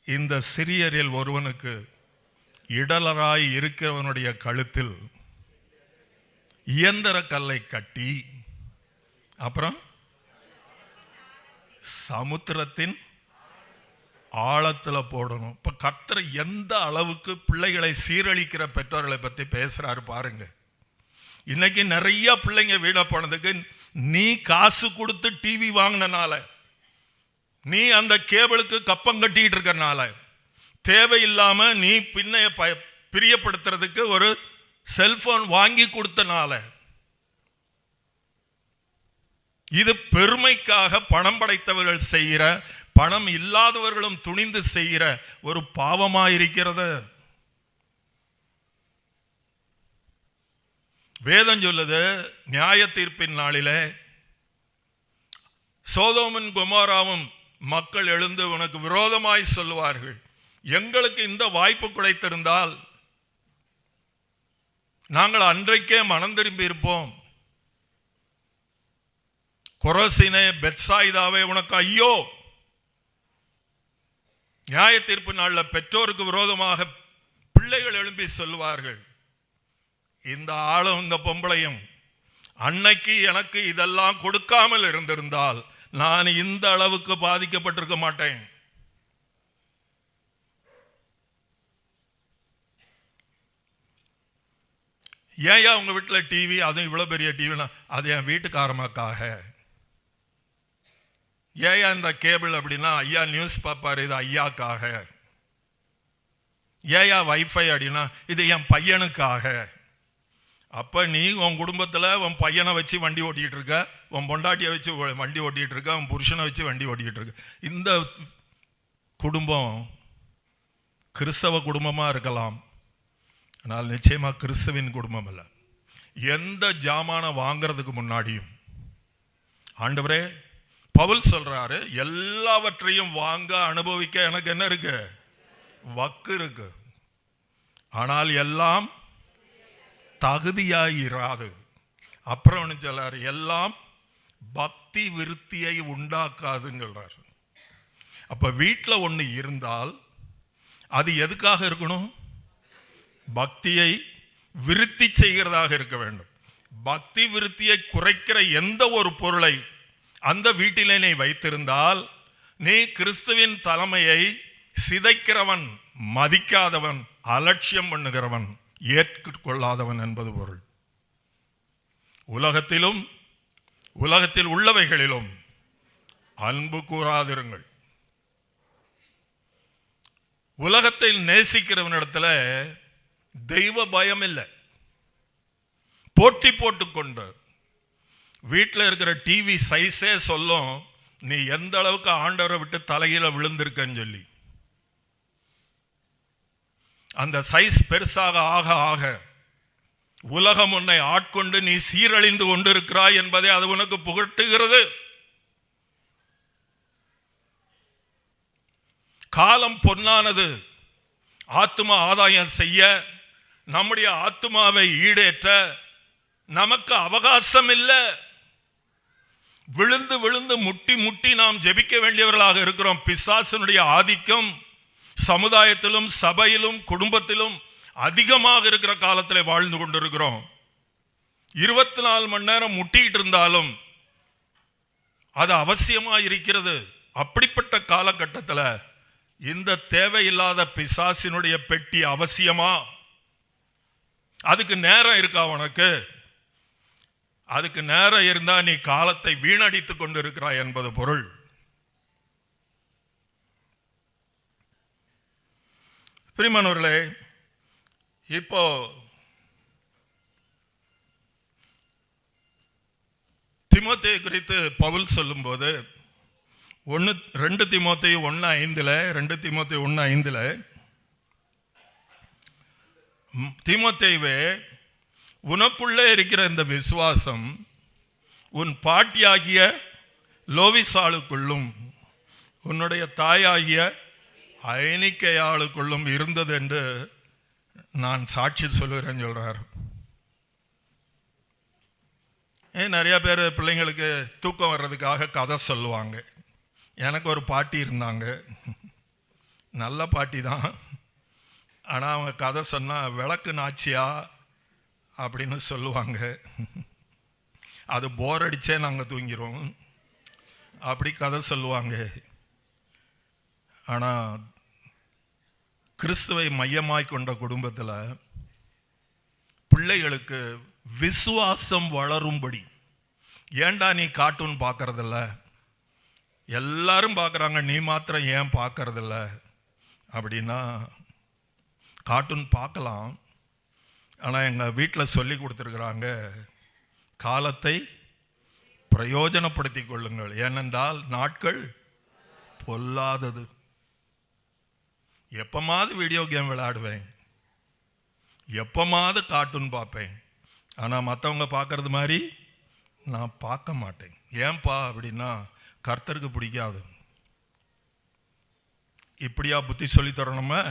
இந்த சிறியரில் ஒருவனுக்கு இடலராய் இருக்கிறவனுடைய கழுத்தில் இயந்திர கல்லை கட்டி அப்புறம் சமுத்திரத்தின் ஆழத்தில் போடணும். இப்போ கர்த்தர் எந்த அளவுக்கு பிள்ளைகளை சீரழிக்கிற பெற்றோர்களை பற்றி பேசுறாரு பாருங்க. இன்னைக்கு நிறைய பிள்ளைங்க வீணா போனதுக்கு நீ காசு கொடுத்து டிவி வாங்கினால, நீ அந்த கேபிளுக்கு கப்பம் கட்டிட்டு இருக்கறனால, தேவையில்லாம நீ பின்னைய பிரியப்படுத்துறதுக்கு ஒரு செல்போன் வாங்கி கொடுத்தனால, இது பெருமைக்காக பணம் படைத்தவர்கள் செய்கிற, பணம் இல்லாதவர்களும் துணிந்து செய்கிற ஒரு பாவமாயிருக்கிறது. வேதம் சொல்லுது, நியாய தீர்ப்பின் நாளிலே சோதோமும் கொமோராவும் மக்கள் எழுந்து உனக்கு விரோதமாய் சொல்லுவார்கள், எங்களுக்கு இந்த வாய்ப்பு கிடைத்திருந்தால் நாங்கள் அன்றைக்கே மனம் திரும்பி இருப்போம். கொரோசினே பெத்சாயிதாவே உனக்கு ஐயோ. நியாய தீர்ப்பு நாளில் பெற்றோருக்கு விரோதமாக பிள்ளைகள் எழும்பி சொல்லுவார்கள், இந்த ஆளும் இந்த பொம்பளையும் அன்னைக்கு எனக்கு இதெல்லாம் கொடுக்காமல் இருந்திருந்தால் நான் இந்த அளவுக்கு பாதிக்கப்பட்டிருக்க மாட்டேன். ஏன் உங்க வீட்டில் டிவி, அதுவும் இவ்வளவு பெரிய டிவினா அது என் வீட்டுக்காரமாக்காக. ஏன் இந்த கேபிள் அப்படின்னா ஐயா நியூஸ் பார்ப்பாரு, இது ஐயாக்காக. ஏயா வைஃபை அப்படின்னா இது என் பையனுக்காக. அப்போ நீ உன் குடும்பத்தில் உன் பையனை வச்சு வண்டி ஓட்டிகிட்டு இருக்க, உன் பொண்டாட்டியை வச்சு வண்டி ஓட்டிகிட்டு இருக்க, உன் புருஷனை வச்சு வண்டி ஓட்டிகிட்டு இருக்க. இந்த குடும்பம் கிறிஸ்தவ குடும்பமாக இருக்கலாம், ஆனால் நிச்சயமாக கிறிஸ்தவின் குடும்பம் அல்ல. எந்த ஜாமான வாங்கிறதுக்கு முன்னாடியும் ஆண்டவரே, பவுல் சொல்றாரு, எல்லாவற்றையும் வாங்க அனுபவிக்க எனக்கு என்ன இருக்கு, வக்கு இருக்கு, ஆனால் எல்லாம் தகுதியாயிராது. அப்புறம் சொல்றாரு, எல்லாம் பக்தி விருத்தியை உண்டாக்காதுங்கிறார். அப்ப வீட்டில் ஒன்று இருந்தால் அது எதுக்காக இருக்கணும்? பக்தியை விருத்தி செய்கிறதாக இருக்க வேண்டும். பக்தி விருத்தியை குறைக்கிற எந்த ஒரு பொருளை அந்த வீட்டிலே நீ வைத்திருந்தால் நீ கிறிஸ்துவின் தலைமையை சிதைக்கிறவன், மதிக்காதவன், அலட்சியம் பண்ணுகிறவன், ஏற்றுக்கொள்ளாதவன் என்பது பொருள். உலகத்திலும் உலகத்தில் உள்ளவைகளிலும் அன்பு கூறாதிருங்கள். உலகத்தை நேசிக்கிறவனிடத்துல தெய்வ பயம் இல்லை. போட்டி போட்டுக்கொண்டு வீட்டில் இருக்கிற டிவி சைஸே சொல்லும் நீ எந்த அளவுக்கு ஆண்டவரை விட்டு தலையில விழுந்திருக்கன்னு சொல்லி. அந்த சைஸ் பெருசாக ஆக ஆக உலகம் உன்னை ஆட்கொண்டு நீ சீரழிந்து கொண்டிருக்கிறாய் என்பதை அது உனக்கு புகட்டுகிறது. காலம் பொன்னானது. ஆத்தும ஆதாயம் செய்ய, நம்முடைய ஆத்துமாவை ஈடேற்ற நமக்கு அவகாசம் இல்லை. விழுந்து விழுந்து முட்டி முட்டி நாம் ஜெபிக்க வேண்டியவர்களாக இருக்கிறோம். பிசாசனுடைய ஆதிக்கம் சமுதாயத்திலும் சபையிலும் குடும்பத்திலும் அதிகமாக இருக்கிற காலத்தில் வாழ்ந்து கொண்டிருக்கிறோம். 24 மணி நேரம் முட்டிட்டு இருந்தாலும் அது அவசியமா இருக்கிறது. அப்படிப்பட்ட காலகட்டத்தில் இந்த தேவையில்லாத பிசாசினுடைய பெட்டி அவசியமா? அதுக்கு நேரம் இருக்கா உனக்கு? அதுக்கு நேரம் இருந்தா நீ காலத்தை வீணடித்துக் கொண்டிருக்கிறாய் என்பது பொருள். பிரியமானவர்களே, இப்போ தீமோத்தேயு குறித்து பவுல் சொல்லும்போது 2 தீமோத்தேயு 1:5 தீமோத்தேயுவே, உனக்குள்ளே இருக்கிற இந்த விசுவாசம் உன் பாட்டியாகிய லோவிசாளுக்குள்ளும் உன்னுடைய தாயாகிய ஐனிக்கையாளுக்குள்ளும் இருந்தது என்று நான் சாட்சி சொல்லுகிறேன்னு சொல்றார். நிறைய பேர் பிள்ளைங்களுக்கு தூக்கம் வர்றதுக்காக கதை சொல்லுவாங்க. எனக்கு ஒரு பாட்டி இருந்தாங்க, நல்ல பாட்டி தான். ஆனால் அவங்க கதை சொன்னால் விளக்கு நாச்சியா அப்படின்னு சொல்லுவாங்க. அது போர் அடிச்சே நாங்கள் தூங்கிடுவோம், அப்படி கதை சொல்லுவாங்க. ஆனால் கிறிஸ்துவை மையமாய் கொண்ட குடும்பத்தில் பிள்ளைகளுக்கு விசுவாசம் வளரும்படி, ஏண்டா நீ கார்ட்டூன் பார்க்கறதில்ல, எல்லாரும் பார்க்குறாங்க, நீ மாத்திரம் ஏன் பார்க்கறதில்ல அப்படின்னா, கார்ட்டூன் பார்க்கலாம், ஆனால் எங்கள் வீட்டில் சொல்லி கொடுத்துருக்குறாங்க, காலத்தை பிரயோஜனப்படுத்தி கொள்ளுங்கள், ஏனென்றால் நாட்கள் பொல்லாதது. எப்பமாவது வீடியோ கேம் விளையாடுவேன், எப்பமாவது கார்ட்டூன் பார்ப்பேன், ஆனால் மற்றவங்க பார்க்கறது மாதிரி நான் பார்க்க மாட்டேன். ஏன்பா அப்படின்னா, கர்த்தருக்கு பிடிக்காது. இப்படியா புத்தி சொல்லி தரணுமா?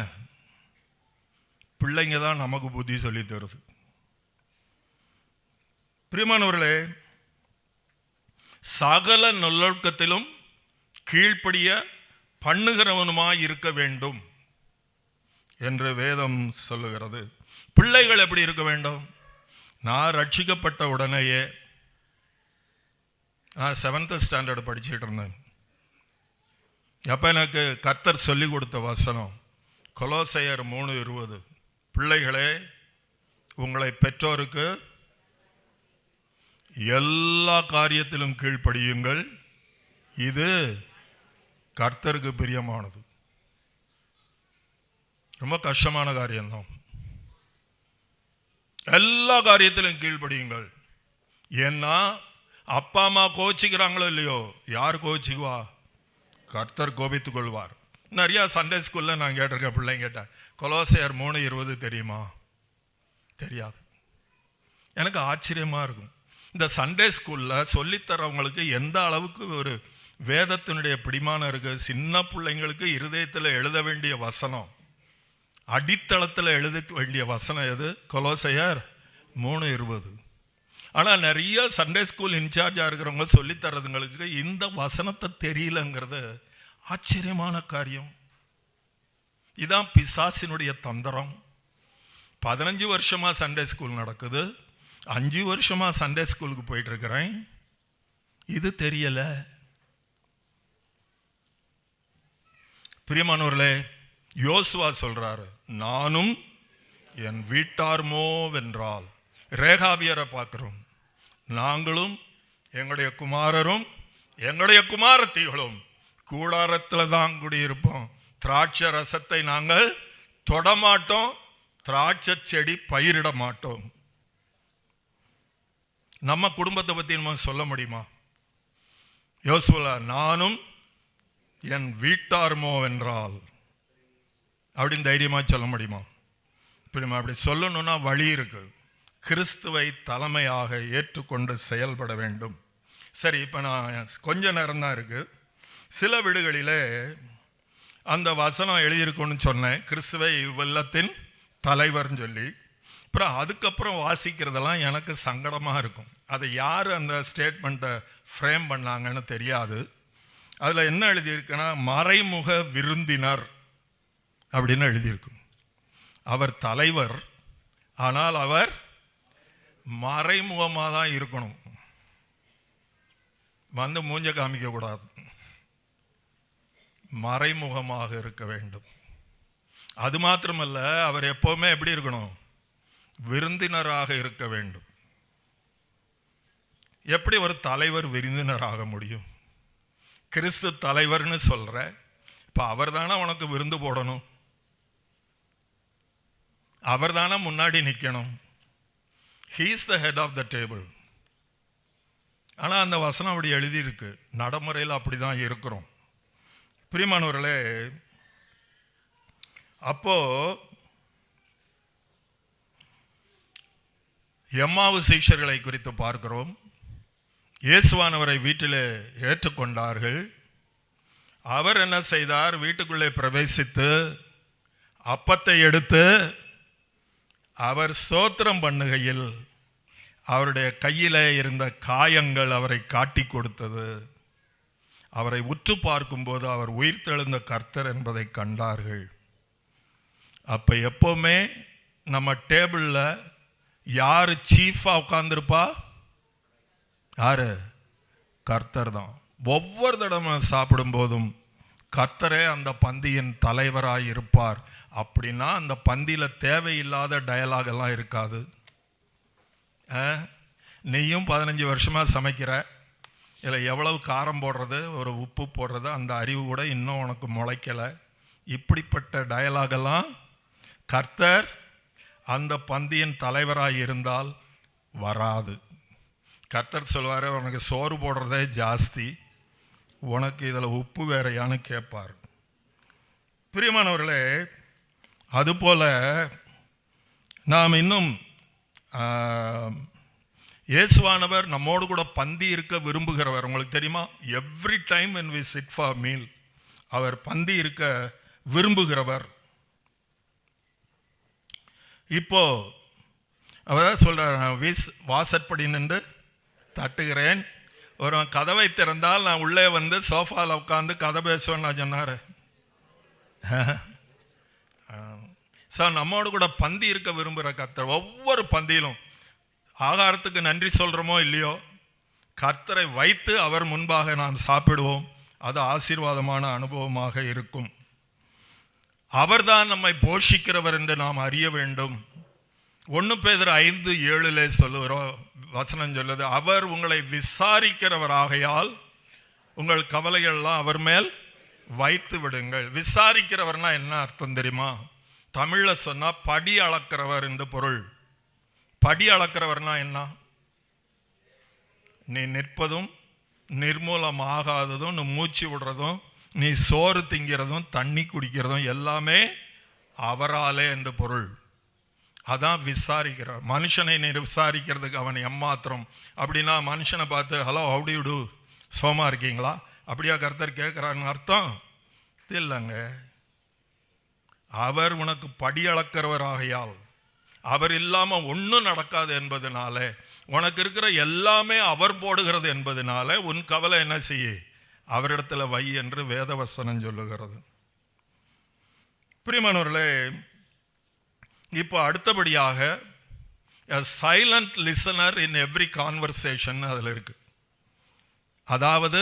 பிள்ளைங்க தான் நமக்கு புத்தி சொல்லி தருது. பிரியமானவர்களே, சகல நல்லொழுக்கத்திலும் கீழ்ப்படிய பண்ணுகிறவனுமாய் இருக்க வேண்டும் என்று வேதம் சொல்லுகிறது. பிள்ளைகள் எப்படி இருக்க வேண்டும்? நான் ரட்சிக்கப்பட்ட உடனேயே, நான் 7th ஸ்டாண்டர்ட் படிச்சுட்டு இருந்தேன். அப்போ எனக்கு கர்த்தர் சொல்லி கொடுத்த வசனம் கொலோசையர் 3:20, பிள்ளைகளே உங்களை பெற்றோருக்கு எல்லா காரியத்திலும் கீழ்ப்படியுங்கள், இது கர்த்தருக்கு பிரியமானது. ரொம்ப கஷ்டமான காரியம்தான். எல்லா காரியத்திலும் கீழ்ப்படியுங்கள். ஏன்னா அப்பா அம்மா கோச்சிக்கிறாங்களோ இல்லையோ, யார் கோச்சிக்குவா? கர்த்தர் கோபித்துக் கொள்வார். நிறையா சண்டே ஸ்கூலில் நான் கேட்டிருக்கேன், பிள்ளைங்க கேட்டேன், கொலோசையர் 3:20 தெரியுமா? தெரியாது. எனக்கு ஆச்சரியமாக இருக்கும். இந்த சண்டே ஸ்கூலில் சொல்லித்தரவங்களுக்கு எந்த அளவுக்கு ஒரு வேதத்தினுடைய பிடிமானம் இருக்குது. சின்ன பிள்ளைங்களுக்கு இருதயத்தில் எழுத வேண்டிய வசனம், அடித்தளத்தில் எழுத வேண்டிய வசனம் எது? கொலோசையர் 3:20. ஆனால் நிறைய சண்டே ஸ்கூல் இன்சார்ஜாக இருக்கிறவங்க சொல்லித்தரதுங்களுக்கு இந்த வசனத்தை தெரியலங்கிறது ஆச்சரியமான காரியம். இதான் பிசாசினுடைய தந்திரம். 15 வருஷமாக சண்டே ஸ்கூல் நடக்குது, 5 வருஷமாக சண்டே ஸ்கூலுக்கு போயிட்டு இருக்கிறேன், இது தெரியலை. பிரியமானவர்களே, யோசுவா சொல்றாரு, நானும் என் வீட்டார்மோ வென்றால், ரேகாபியரை பார்க்கிறோம், நாங்களும் எங்களுடைய குமாரரும் எங்களுடைய குமாரத்திகளும் கூடாரத்தில் தான் குடியிருப்போம், திராட்சை ரசத்தை நாங்கள் தொடமாட்டோம், திராட்சை செடி பயிரிட மாட்டோம். நம்ம குடும்பத்தை பற்றி நம்ம சொல்ல முடியுமா? யோசுவா நானும் என் வீட்டார்மோ வென்றால் அப்படின்னு தைரியமாக சொல்ல முடியுமா? இப்போ நம்ம அப்படி சொல்லணும்னா வழி இருக்கு. கிறிஸ்துவை தலைமையாக ஏற்றுக்கொண்டு செயல்பட வேண்டும். சரி, இப்போ நான் கொஞ்ச நேரம் தான் இருக்குது. சில வீடுகளிலே அந்த வசனம் எழுதியிருக்குன்னு சொன்னேன், கிறிஸ்துவை இவ்வல்லத்தின் தலைவர்னு சொல்லி. அப்புறம் அதுக்கப்புறம் வாசிக்கிறதெல்லாம் எனக்கு சங்கடமாக இருக்கும். அதை யார் அந்த ஸ்டேட்மெண்ட்டை ஃப்ரேம் பண்ணாங்கன்னு தெரியாது. அதில் என்ன எழுதியிருக்குன்னா, மறைமுக விருந்தினர் அப்படின்னு எழுதியிருக்கும். அவர் தலைவர், ஆனால் அவர் மறைமுகமாக தான் இருக்கணும், வந்து மூஞ்ச காமிக்க கூடாது, மறைமுகமாக இருக்க வேண்டும். அது மாத்திரமல்ல, அவர் எப்பவுமே எப்படி இருக்கணும்? விருந்தினராக இருக்க வேண்டும். எப்படி ஒரு தலைவர் விருந்தினராக முடியும்? கிறிஸ்து தலைவர்னு சொல்ற, இப்ப அவர் தானே உனக்கு விருந்து போடணும், அவர் தானே முன்னாடி நிற்கணும். He is the head of the table. ஆனால் அந்த வசனம் அப்படி எழுதியிருக்கு, நடைமுறையில் அப்படி தான் இருக்கிறோம். பிரியமானவர்களே, அப்போ எம்மாவு சீஷர்களை குறித்து பார்க்கிறோம். இயேசுவானவரை வீட்டிலே ஏற்றுக்கொண்டார்கள். அவர் என்ன செய்தார்? வீட்டுக்குள்ளே பிரவேசித்து அப்பத்தை எடுத்து அவர் ஸ்தோத்திரம் பண்ணுகையில் அவருடைய கையிலே இருந்த காயங்கள் அவரை காட்டி கொடுத்தது. அவரை உற்று பார்க்கும்போது அவர் உயிர்த்தெழுந்த கர்த்தர் என்பதை கண்டார்கள். அப்போ எப்போவுமே நம்ம டேபிளில் யார் சீஃபாக உட்கார்ந்துருப்பா? யாரு? கர்த்தர் தான். ஒவ்வொரு தடவை சாப்பிடும் போதும் கர்த்தரே அந்த பந்தியின் தலைவராக இருப்பார். அப்படின்னா அந்த பந்தியில் தேவையில்லாத டயலாகெல்லாம் இருக்காது. நீயும் 15 வருஷமாக சமைக்கிற, இதில் எவ்வளவு காரம் போடுறது, ஒரு உப்பு போடுறது, அந்த அறிவு கூட இன்னும் உனக்கு முளைக்கலை. இப்படிப்பட்ட டயலாகெல்லாம் கர்த்தர் அந்த பந்தியின் தலைவராக இருந்தால் வராது. கர்த்தர் சொல்வார், உனக்கு சோறு போடுறதே ஜாஸ்தி, உனக்கு இதில் உப்பு வேறையான்னு கேட்பார். பிரியமானவர்களே, அதுபோல் நாம் இன்னும் இயேசுவானவர் நம்மோடு கூட பந்தி இருக்க விரும்புகிறவர். உங்களுக்கு தெரியுமா? Every time when we sit for meal, அவர் பந்தி இருக்க விரும்புகிறவர். இப்போ அவர் சொல்றார், வாசற்படி நின்று தட்டுகிறேன், ஒரு கதவை திறந்தால் நான் உள்ளே வந்து சோஃபாவில் உட்காந்து கதை பேசுவேன் நான் சொன்னார். சார், நம்மோடு கூட பந்தி இருக்க விரும்புகிற கர்த்தர். ஒவ்வொரு பந்தியிலும் ஆகாரத்துக்கு நன்றி சொல்கிறோமோ இல்லையோ, கர்த்தரை வைத்து அவர் முன்பாக நாம் சாப்பிடுவோம். அது ஆசீர்வாதமான அனுபவமாக இருக்கும். அவர்தான் நம்மை போஷிக்கிறவர் என்று நாம் அறிய வேண்டும். 1 பேதுரு 5:7 சொல்லுகிறோம், வசனம் சொல்லுது, அவர் உங்களை விசாரிக்கிறவராகையால் உங்கள் கவலைகள்லாம் அவர் மேல் வைத்து விடுங்கள். விசாரிக்கிறவர்னா என்ன அர்த்தம் தெரியுமா? தமிழில் சொன்னால் படி அளக்கிறவர் என்று பொருள். படி அளக்கிறவர்னா என்ன? நீ நிற்பதும் நிர்மூலமாகாததும், நீ மூச்சு விடுறதும், நீ சோறு திங்கிறதும் தண்ணி குடிக்கிறதும் எல்லாமே அவராலே என்று பொருள். அதான் விசாரிக்கிறார். மனுஷனை நீ விசாரிக்கிறதுக்கு அவன் எம்மாத்திரம். அப்படின்னா மனுஷனை பார்த்து hello how do you do, சோமா இருக்கீங்களா, அப்படியா கர்த்தர் கேட்குறான்னு அர்த்தம் இல்லைங்க. அவர் உனக்கு படி அளக்கிறவராகையால், அவர் இல்லாமல் ஒன்றும் நடக்காது என்பதனால, உனக்கு இருக்கிற எல்லாமே அவர் போடுகிறது என்பதனால உன் கவலை என்ன செய்ய, அவரிடத்துல வை என்று வேதவசனம் சொல்லுகிறது. பிரியமானவர்களே, இப்போ அடுத்தபடியாக silent listener in every conversation அதில் இருக்கு. அதாவது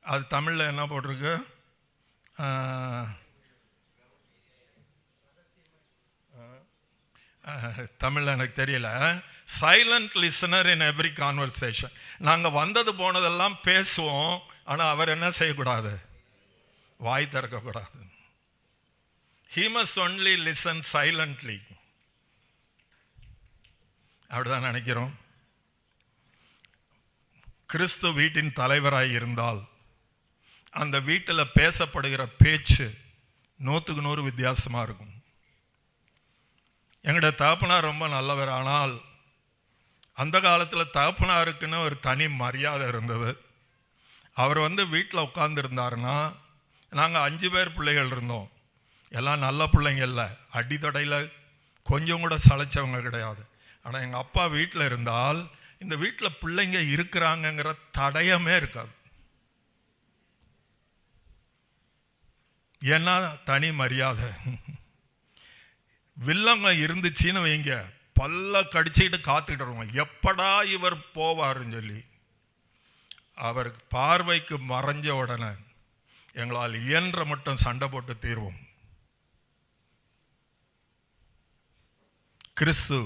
அது தமிழில் என்ன போட்டிருக்கு? தமிழில் எனக்கு தெரியல. Silent listener in every conversation. நாங்கள் வந்தது போனதெல்லாம் பேசுவோம், ஆனால் அவர் என்ன செய்யக்கூடாது? வாய் திறக்கக்கூடாது. He must only listen silently. அப்படிதான் நினைக்கிறோம். கிறிஸ்து வீட்டின் தலைவராய் இருந்தால் அந்த வீட்டில் பேசப்படுகிற பேச்சு 100க்கு 100 வித்தியாசமாக இருக்கும். எங்களுடைய தகப்பனார் ரொம்ப நல்லவர், ஆனால் அந்த காலத்தில் தகப்பனாருக்குன்னு ஒரு தனி மரியாதை இருந்தது. அவர் வீட்டில் உட்காந்துருந்தாருன்னா, நாங்கள் 5 பேர் பிள்ளைகள் இருந்தோம். எல்லாம் நல்ல பிள்ளைங்க இல்லை, அடித்தடையில் கொஞ்சம் கூட சளைச்சவங்க கிடையாது. ஆனால் எங்கள் அப்பா வீட்டில் இருந்தால் இந்த வீட்டில் பிள்ளைங்க இருக்கிறாங்கங்கிற தடயமே இருக்காது. ஏன்னா தனி மரியாதை. வில்லங்க இருந்துச்சின்னு வைங்க, பல்ல கடிச்சிக்கிட்டு காத்துக்கிட்டு வருவோம், எப்படா இவர் போவாருன்னு சொல்லி. அவர் பார்வைக்கு மறைஞ்ச உடனே எங்களால் இயன்ற மட்டும் சண்டை போட்டு தீர்வோம். கிறிஸ்து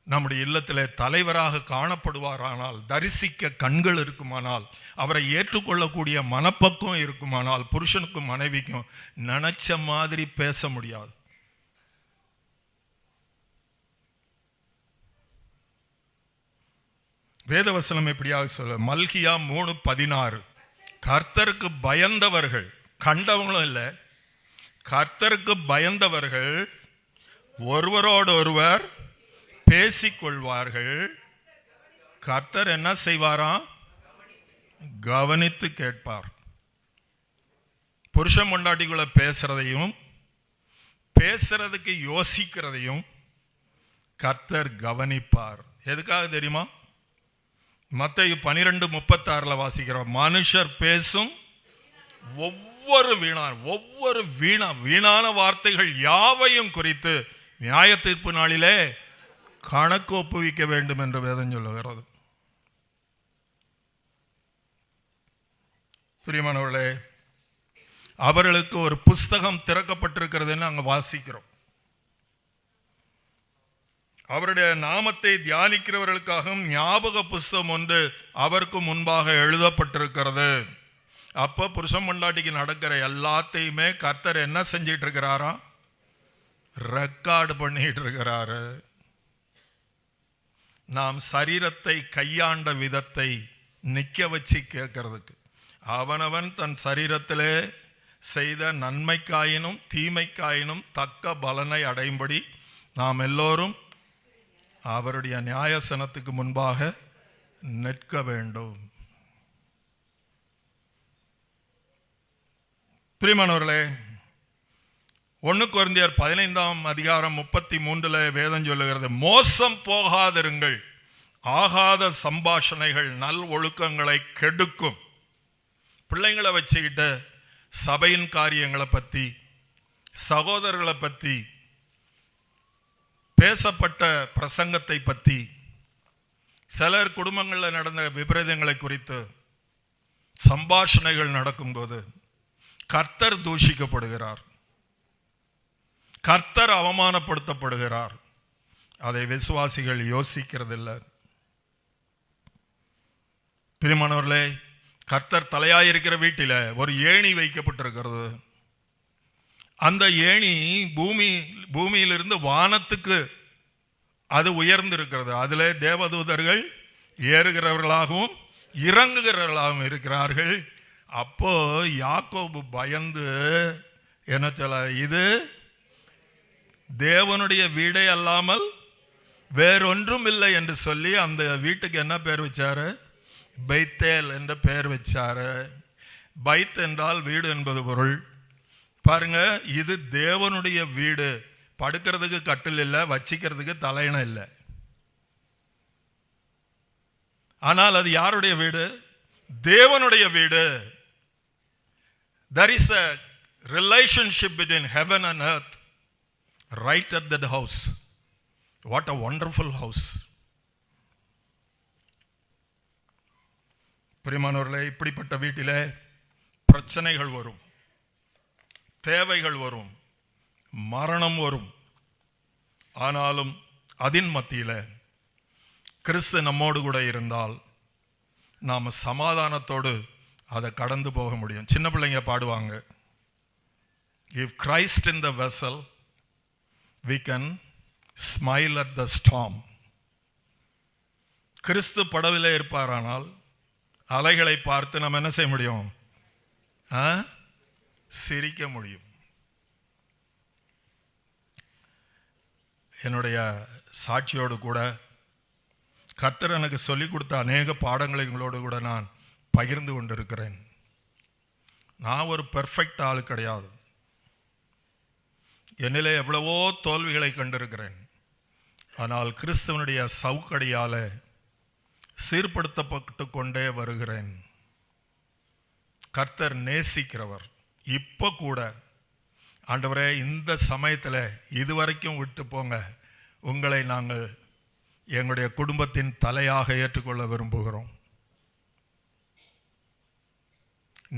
நம்முடைய இல்லத்தில் தலைவராக காணப்படுவாரானால், தரிசிக்க கண்கள் இருக்குமானால், அவரை ஏற்றுக்கொள்ளக்கூடிய மனப்பக்குவம் இருக்குமானால், புருஷனுக்கும் மனைவிக்கும் நினைச்ச மாதிரி பேச முடியாது. வேதவசனம் எப்படியாக சொல்ல, மல்கியா 3:16, கர்த்தருக்கு பயந்தவர்கள், கண்டவங்களும் இல்லை, கர்த்தருக்கு பயந்தவர்கள் ஒருவரோடு ஒருவர் பேசிக்கொள்வார்கள். கர்த்தர் என்ன செய்வாராம்? கவனித்து கேட்பார். புருஷன் பொண்டாட்டிக்குள்ள பேசுறதையும் பேசுறதுக்கு யோசிக்கிறதையும் கர்த்தர் கவனிப்பார். எதுக்காக தெரியுமா? மத்தேயு 12:36 வாசிக்கிறோம், மனுஷர் பேசும் ஒவ்வொரு வீணான வார்த்தைகள் யாவையும் குறித்து நியாய தீர்ப்பு நாளிலே கணக்கு ஒப்புவிக்க வேண்டும் என்று வேதம் சொல்லுகிறது. பிரியமானவர்களே, அவர்களுக்கு ஒரு புஸ்தகம் திறக்கப்பட்டிருக்கிறதுன்னு அங்கே வாசிக்கிறோம். அவருடைய நாமத்தை தியானிக்கிறவர்களுக்காகவும் ஞாபக புஸ்தகம் ஒன்று அவருக்கு முன்பாக எழுதப்பட்டிருக்கிறது. அப்போ புருஷன் பொண்டாட்டிக்கு நடக்கிற எல்லாத்தையுமே கர்த்தர் என்ன செஞ்சிட்டு இருக்கிறாரா? ரெக்கார்டு பண்ணிட்டு இருக்கிறாரு. நாம் சரீரத்தை கையாண்ட விதத்தை நிற்க வச்சு கேட்கறதுக்கு, அவனவன் தன் சரீரத்திலே செய்த நன்மைக்காயினும் தீமைக்காயினும் தக்க பலனை அடையும்படி நாம் எல்லோரும் அவருடைய நியாயசனத்துக்கு முன்பாக நிற்க வேண்டும். பிரியமானவர்களே, 1 கொரிந்தியர் 15:33 வேதம் சொல்லுகிறது, மோசம் போகாதிருங்கள், ஆகாத சம்பாஷணைகள் நல் ஒழுக்கங்களை கெடுக்கும். பிள்ளைங்களை வச்சுக்கிட்டு சபையின் காரியங்களை பற்றி, சகோதரர்களை பற்றி, பேசப்பட்ட பிரசங்கத்தை பற்றி, சிலர் குடும்பங்களில் நடந்த விபரீதங்களை குறித்து சம்பாஷணைகள் நடக்கும்போது கர்த்தர் தூஷிக்கப்படுகிறார், கர்த்தர் அவமானப்படுத்தப்படுகிறார். அதை விசுவாசிகள் யோசிக்கிறதில்லை. பிரியமானவர்களே, கர்த்தர் தலையாயிருக்கிற வீட்டில் ஒரு ஏணி வைக்கப்பட்டிருக்கிறது. அந்த ஏணி பூமியிலிருந்து வானத்துக்கு அது உயர்ந்திருக்கிறது. அதில் தேவதூதர்கள் ஏறுகிறவர்களாகவும் இறங்குகிறவர்களாகவும் இருக்கிறார்கள். அப்போ யாக்கோபு பயந்து என்ன சொல்ல, இது தேவனுடைய வீடே அல்லாமல் வேறொன்றும் இல்லை என்று சொல்லி அந்த வீட்டுக்கு என்ன பேர் வச்சாரு? பைத்தேல் என்ற பெயர் வச்சாரு. பைத் என்றால் வீடு என்பது பொருள். பாருங்க, இது தேவனுடைய வீடு. படுக்கிறதுக்கு கட்டில் இல்லை, வச்சிக்கிறதுக்கு தலையணை இல்லை. ஆனால் அது யாருடைய வீடு? தேவனுடைய வீடு. There is a relationship between heaven and earth right at that house. What a wonderful house. பிரியமானவர்களே, இப்படிப்பட்ட வீட்டிலே பிரச்சனைகள் வரும், தேவைகள் வரும், மரணம் வரும். ஆனாலும் அதன் மத்தியில் கிறிஸ்து நம்மோடு கூட இருந்தால் நாம் சமாதானத்தோடு அதை கடந்து போக முடியும். சின்ன பிள்ளைங்க பாடுவாங்க, if Christ in the vessel we can smile at the storm. கிறிஸ்து படவிலே இருப்பாரானால் அலைகளை பார்த்து நம்ம என்ன செய்ய முடியும்? சிரிக்க முடியும். என்னுடைய சாட்சியோடு கூட கர்த்தர் எனக்கு சொல்லிக் கொடுத்த அநேக பாடங்களை உங்களோடு கூட நான் பகிர்ந்து கொண்டிருக்கிறேன். நான் ஒரு பெர்ஃபெக்ட் ஆள் கிடையாது. என்னிலே எவ்வளவோ தோல்விகளை கண்டிருக்கிறேன். ஆனால் கிறிஸ்துவனுடைய சவுக்கடியால் சீர்படுத்தப்பட்டு கொண்டே வருகிறேன். கர்த்தர் நேசிக்கிறவர். இப்போ கூட ஆண்டவரே, இந்த சமயத்தில் இதுவரைக்கும் விட்டு போங்க, உங்களை நாங்கள் எங்களுடைய குடும்பத்தின் தலையாக ஏற்றுக்கொள்ள விரும்புகிறோம்.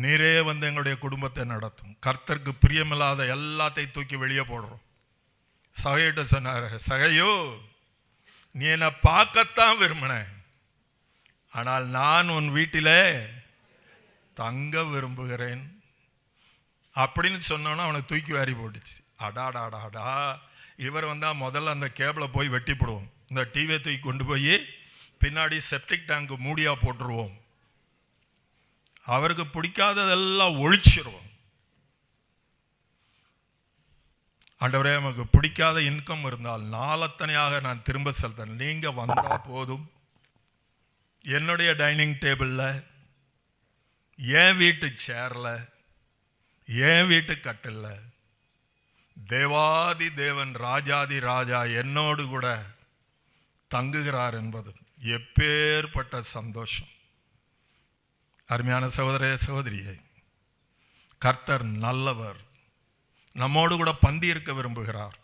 நீரே வந்து எங்களுடைய குடும்பத்தை நடத்தும். கர்த்தருக்கு பிரியமில்லாத எல்லாத்தையும் தூக்கி வெளியே போடுறோம். சகையிட்ட சொன்னார், சகையோ, நீ என்னை பார்க்கத்தான் விரும்பினேன், ஆனால் நான் உன் வீட்டிலே தங்க விரும்புகிறேன் அப்படின்னு சொன்னோன்னா அவனை தூக்கி வாரி போட்டுச்சு. அடாடாடாடா, இவர் வந்தால் முதல்ல அந்த கேபிளை போய் வெட்டி போடுவோம், இந்த டிவியை தூக்கி கொண்டு போய் பின்னாடி செப்டிக் டேங்க் மூடியாக போட்டுருவோம், அவருக்கு பிடிக்காததெல்லாம் ஒழிச்சிருவோம். ஆண்டவரே, நமக்கு பிடிக்காத இன்கம் இருந்தால் நாளத்தனையாக நான் திரும்ப செலுத்தேன், நீங்கள் வந்தால் போதும். என்னுடைய டைனிங் டேபிளில், என் வீட்டு சேரில், என் வீட்டு கட்டில் தேவாதி தேவன் ராஜாதி ராஜா என்னோடு கூட தங்குகிறார் என்பது எப்பேற்பட்ட சந்தோஷம். அருமையான சகோதர சகோதரியே, கர்த்தர் நல்லவர். நம்மோடு கூட பந்தி இருக்க விரும்புகிறார்.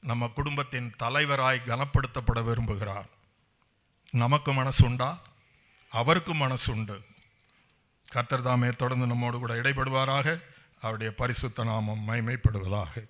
நம்ம குடும்பத்தின் தலைவராய் கனப்படுத்தப்பட விரும்புகிறார். நமக்கு மனசு உண்டா? அவருக்கும் மனசு உண்டு. கர்த்தர் தாமே தொடர்ந்து நம்மோடு கூட இடைப்படுவாராக. அவருடைய பரிசுத்த நாமம் மகிமைப்படுவதாக.